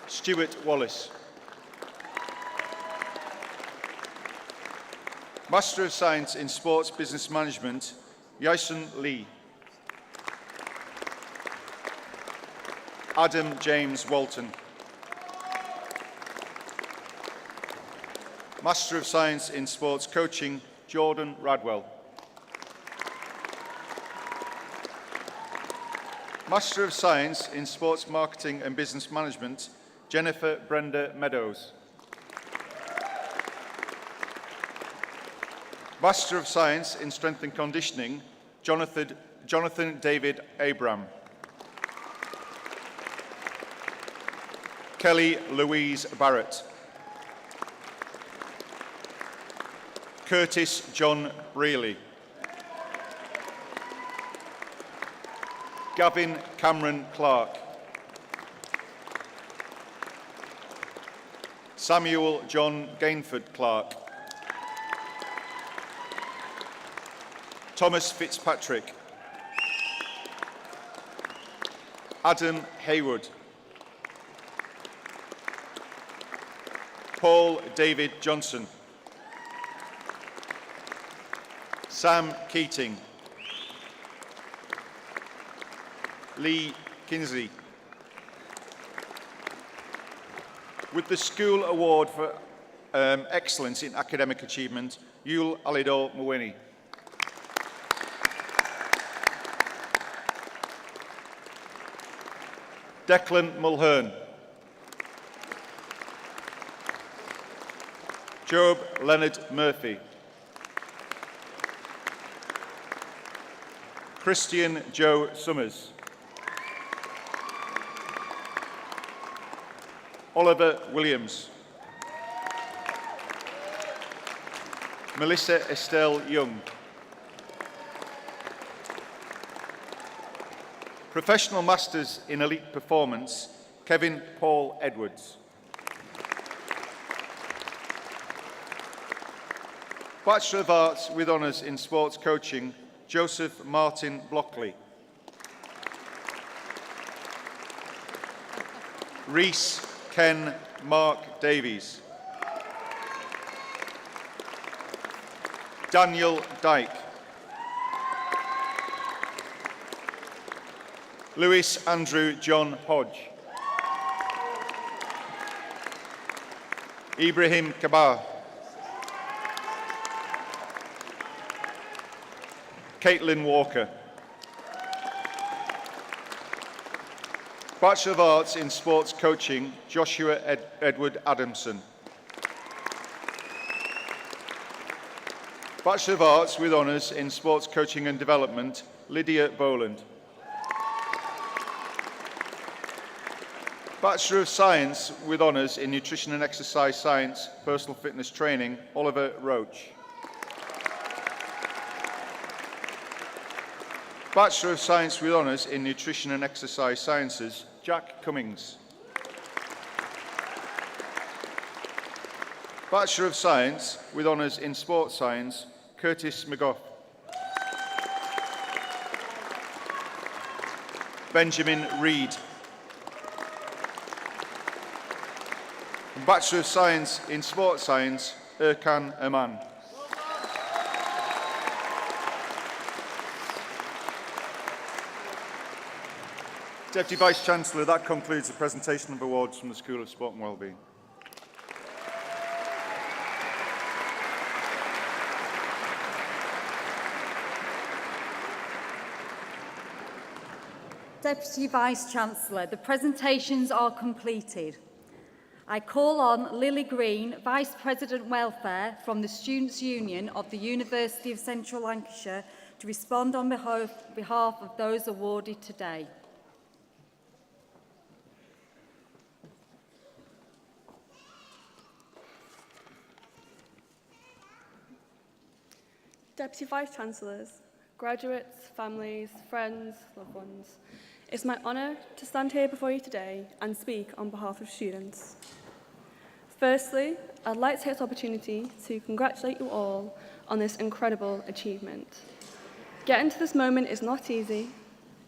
Stuart Wallace. Master of Science in Sports Business Management, Yason Lee. Adam James Walton. Master of Science in Sports Coaching, Jordan Radwell. Master of Science in Sports Marketing and Business Management, Jennifer Brenda Meadows. Master of Science in Strength and Conditioning, Jonathan David Abram. Kelly Louise Barrett. Curtis John Brealey. Gavin Cameron Clark. Samuel John Gainford Clark. Thomas Fitzpatrick. Adam Haywood. Paul David Johnson. Sam Keating. Lee Kinsley. With the School Award for Excellence in Academic Achievement, Yul Alidor Mweni. Declan Mulhern. Job Leonard Murphy. Christian Joe Summers. Oliver Williams. Melissa Estelle Young. Professional Masters in Elite Performance, Kevin Paul Edwards. Bachelor of Arts with Honours in Sports Coaching, Joseph Martin Blockley. Reese Ken Mark Davies. Daniel Dyke. Lewis Andrew John Hodge. Ibrahim Kabar. Caitlin Walker. Bachelor of Arts in Sports Coaching, Joshua Edward Adamson. Bachelor of Arts with Honours in Sports Coaching and Development, Lydia Boland. Bachelor of Science with Honours in Nutrition and Exercise Science, Personal Fitness Training, Oliver Roach. Bachelor of Science with Honours in Nutrition and Exercise Sciences, Jack Cummings. Bachelor of Science with Honours in Sports Science, Curtis McGough. Benjamin Reed. Bachelor of Science in Sports Science, Erkan Aman. Deputy Vice-Chancellor, that concludes the presentation of awards from the School of Sport and Wellbeing. Deputy Vice-Chancellor, the presentations are completed. I call on Lily Green, Vice-President Welfare from the Students' Union of the University of Central Lancashire, to respond on behalf of those awarded today. Deputy Vice-Chancellors, graduates, families, friends, loved ones, it's my honour to stand here before you today and speak on behalf of students. Firstly, I'd like to take this opportunity to congratulate you all on this incredible achievement. Getting to this moment is not easy,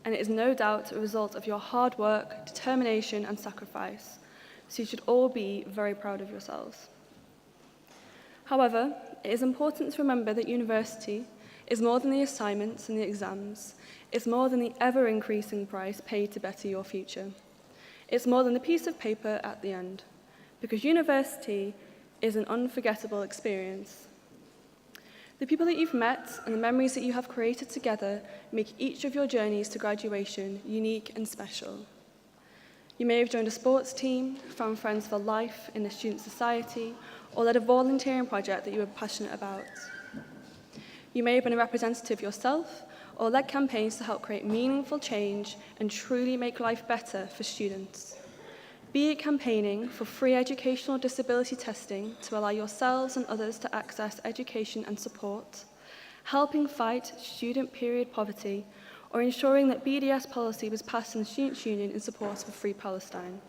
and it is no doubt a result of your hard work, determination and sacrifice, so you should all be very proud of yourselves. However, it is important to remember that university is more than the assignments and the exams. It's more than the ever-increasing price paid to better your future. It's more than the piece of paper at the end, because university is an unforgettable experience. The people that you've met and the memories that you have created together make each of your journeys to graduation unique and special. You may have joined a sports team, found friends for life in the student society, or led a volunteering project that you were passionate about. You may have been a representative yourself, or led campaigns to help create meaningful change and truly make life better for students. Be it campaigning for free educational disability testing to allow yourselves and others to access education and support, helping fight student period poverty, or ensuring that BDS policy was passed in the Students' Union in support of a free Palestine.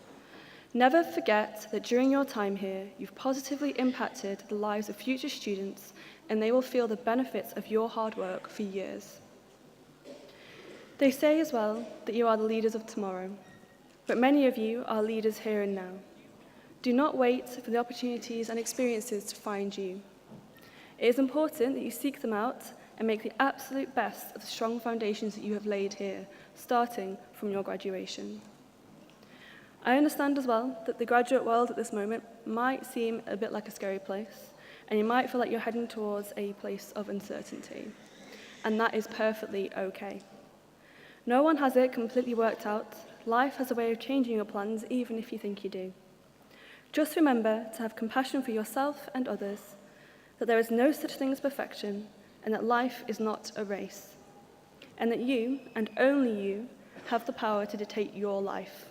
Never forget that during your time here, you've positively impacted the lives of future students, and they will feel the benefits of your hard work for years. They say as well that you are the leaders of tomorrow, but many of you are leaders here and now. Do not wait for the opportunities and experiences to find you. It is important that you seek them out and make the absolute best of the strong foundations that you have laid here, starting from your graduation. I understand as well that the graduate world at this moment might seem a bit like a scary place, and you might feel like you're heading towards a place of uncertainty, and that is perfectly okay. No one has it completely worked out. Life has a way of changing your plans, even if you think you do. Just remember to have compassion for yourself and others, that there is no such thing as perfection, and that life is not a race, and that you, and only you, have the power to dictate your life.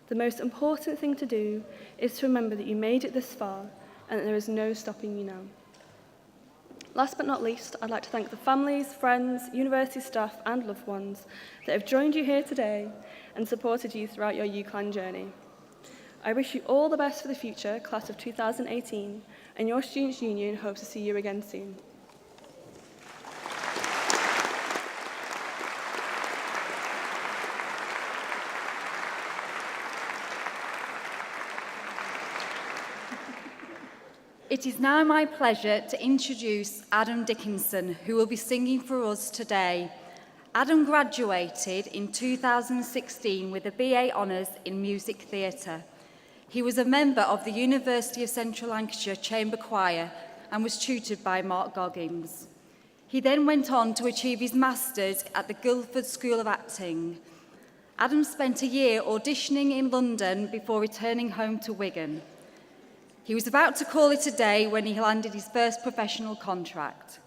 The most important thing to do is to remember that you made it this far, and that there is no stopping you now. Last but not least, I'd like to thank the families, friends, university staff, and loved ones that have joined you here today and supported you throughout your UCLan journey. I wish you all the best for the future, class of 2018, and your Students' Union hopes to see you again soon. It is now my pleasure to introduce Adam Dickinson, who will be singing for us today. Adam graduated in 2016 with a BA Honours in Music Theatre. He was a member of the University of Central Lancashire Chamber Choir and was tutored by Mark Goggins. He then went on to achieve his Masters at the Guildford School of Acting. Adam spent a year auditioning in London before returning home to Wigan. He was about to call it a day when he landed his first professional contract.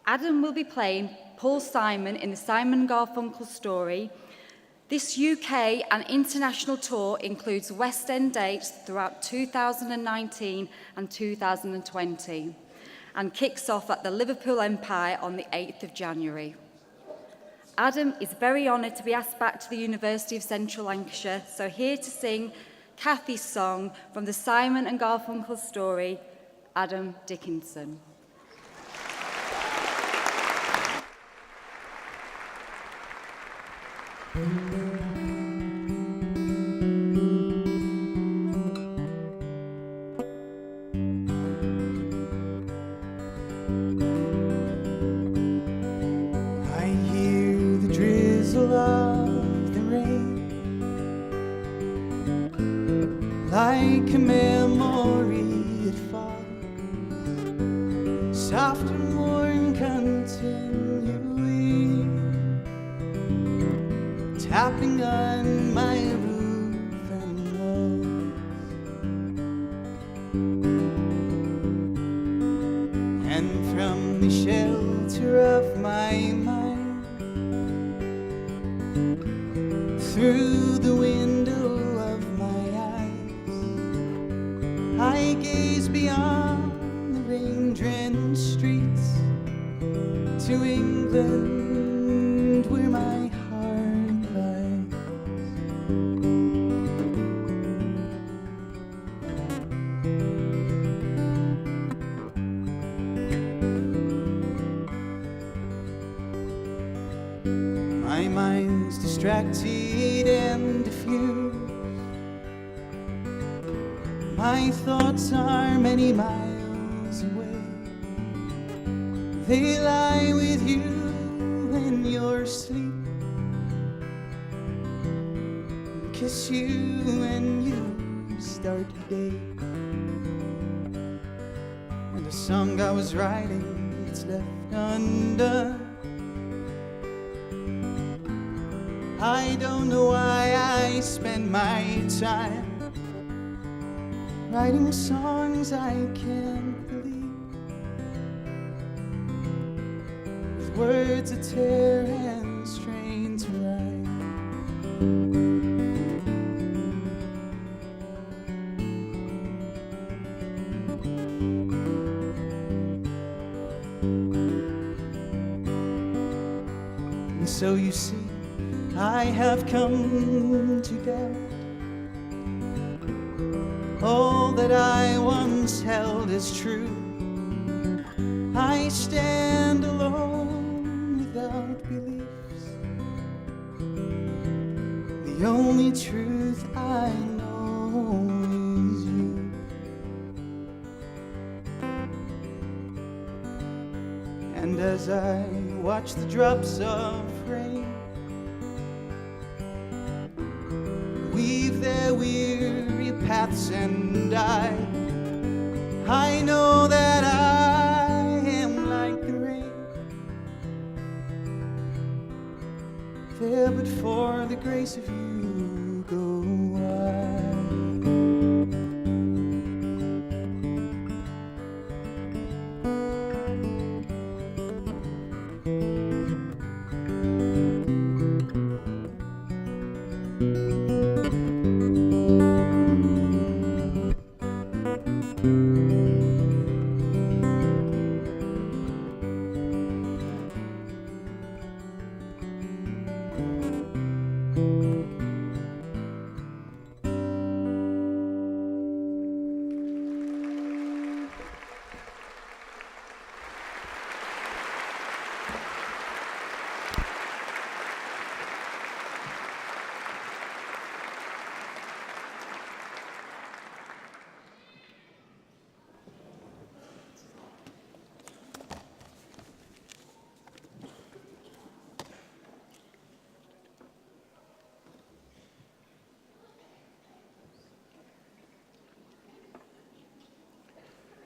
Adam will be playing Paul Simon in the Simon & Garfunkel story. This UK and international tour includes West End dates throughout 2019 and 2020 and kicks off at the Liverpool Empire on the 8th of January. Adam is very honoured to be asked back to the University of Central Lancashire, so here to sing Kathy's song from the Simon & Garfunkel story, Adam Dickinson. I hear the drizzle of the rain, like a memory it falls, soft and warm continually, tapping on my roof and walls. And from the shelter of my mind, through the window of my eyes, I gaze beyond the rain-drenched streets to England, where my heart lies. My mind's distracted and diffused. My thoughts are many miles away. They lie with you in your sleep, kiss you when you start the day. And the song I was writing, it's left undone. I don't know why I spend my time writing songs I can't believe, with words that tear and strain to write. And so you see, I have come to doubt all that I once held as true. I stand alone without beliefs. The only truth I know is you. And as I watch the drops of rain weave their weary paths, and I know that I am like the rain, fair but for the grace of you go I.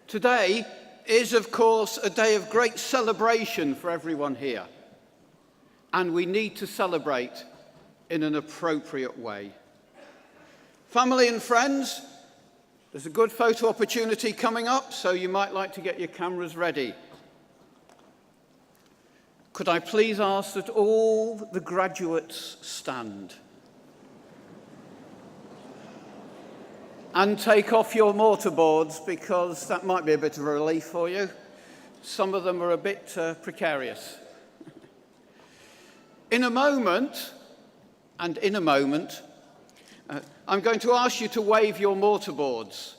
Today is, of course, a day of great celebration for everyone here, and we need to celebrate in an appropriate way. Family and friends, there's a good photo opportunity coming up, so you might like to get your cameras ready. Could I please ask that all the graduates stand and take off your mortarboards, because that might be a bit of a relief for you. Some of them are a bit precarious. In a moment, I'm going to ask you to wave your mortarboards.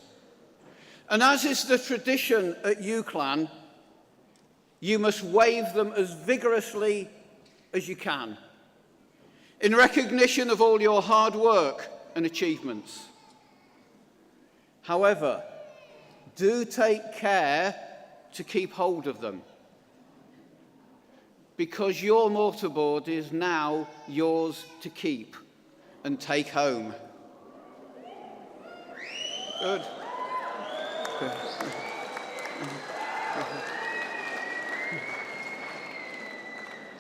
And as is the tradition at UCLan, you must wave them as vigorously as you can, in recognition of all your hard work and achievements. However, do take care to keep hold of them, because your mortarboard is now yours to keep and take home. Good.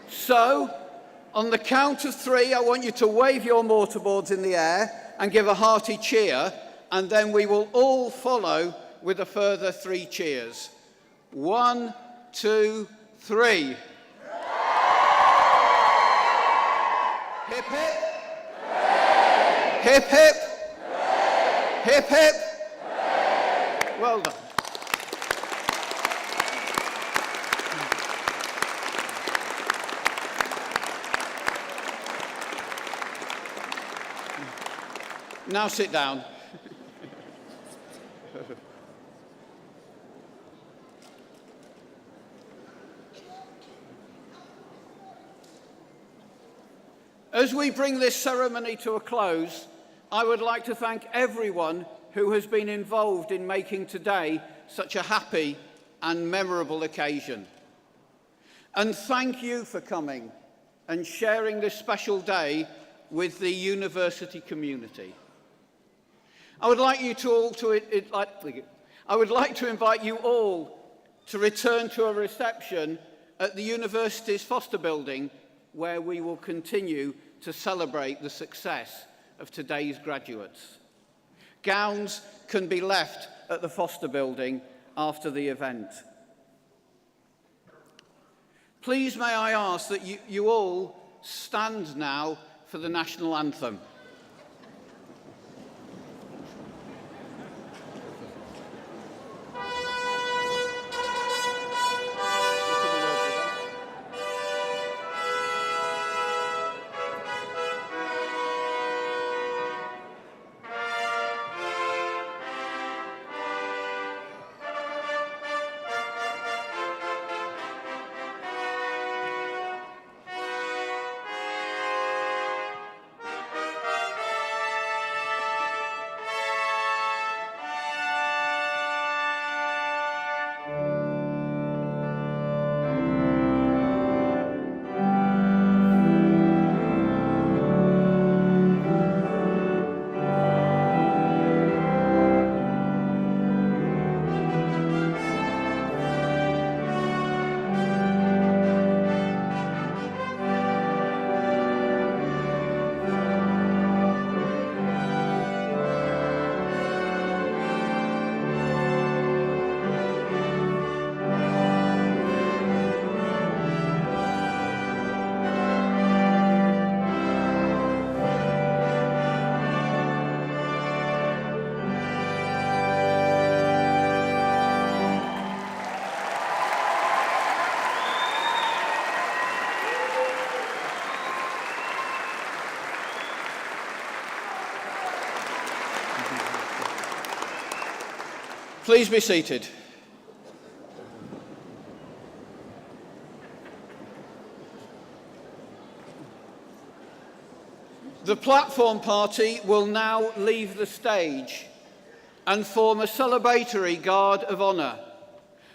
So, on the count of 3, I want you to wave your mortarboards in the air and give a hearty cheer, and then we will all follow with a further 3 cheers. 1, 2, 3. Hip hip. Hip hip. Hip hip. Well done. Now sit down. As we bring this ceremony to a close, I would like to thank everyone who has been involved in making today such a happy and memorable occasion. And thank you for coming and sharing this special day with the university community. I would like to invite you all to return to a reception at the university's Foster Building, where we will continue to celebrate the success of today's graduates. Gowns can be left at the Foster Building after the event. Please may I ask that you all stand now for the national anthem. Please be seated. The platform party will now leave the stage and form a celebratory guard of honour.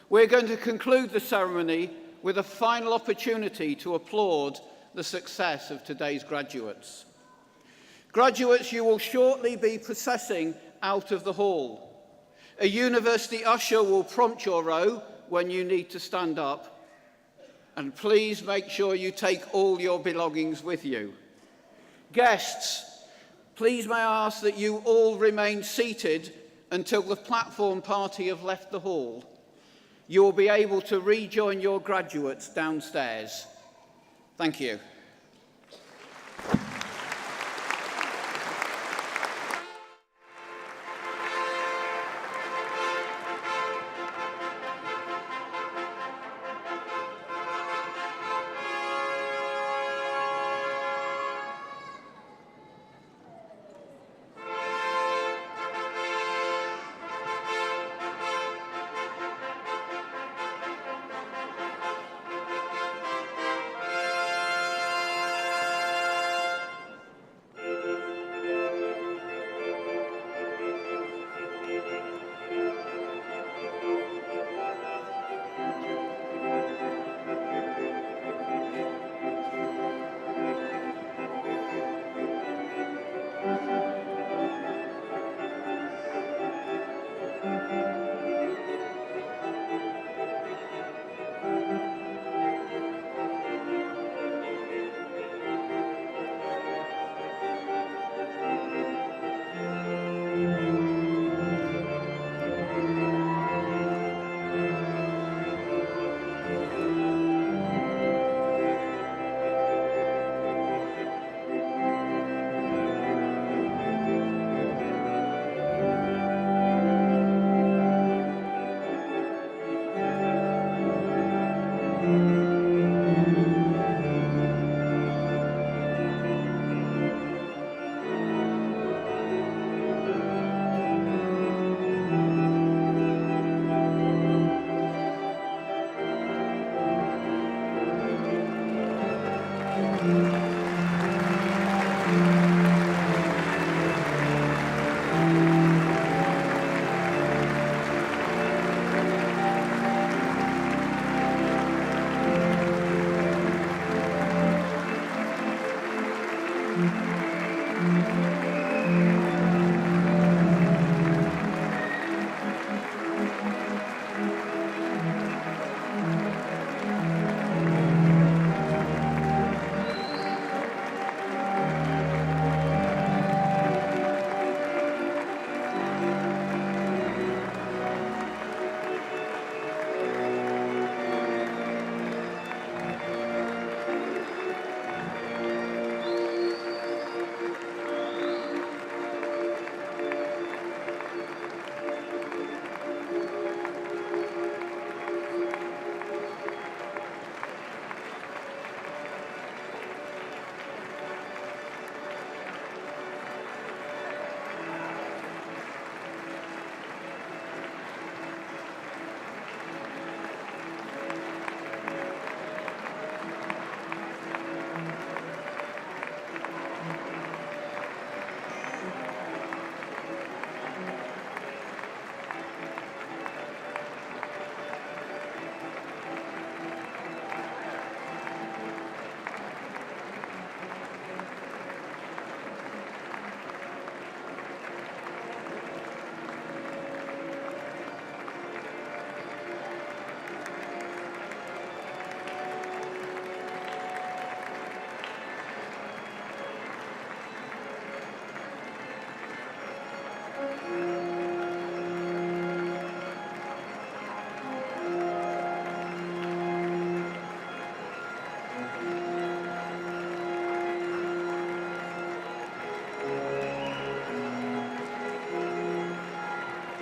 We're going to conclude the ceremony with a final opportunity to applaud the success of today's graduates. Graduates, you will shortly be processing out of the hall. A university usher will prompt your row when you need to stand up. And please make sure you take all your belongings with you. Guests, please may I ask that you all remain seated until the platform party have left the hall. You will be able to rejoin your graduates downstairs. Thank you.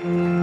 Thank you.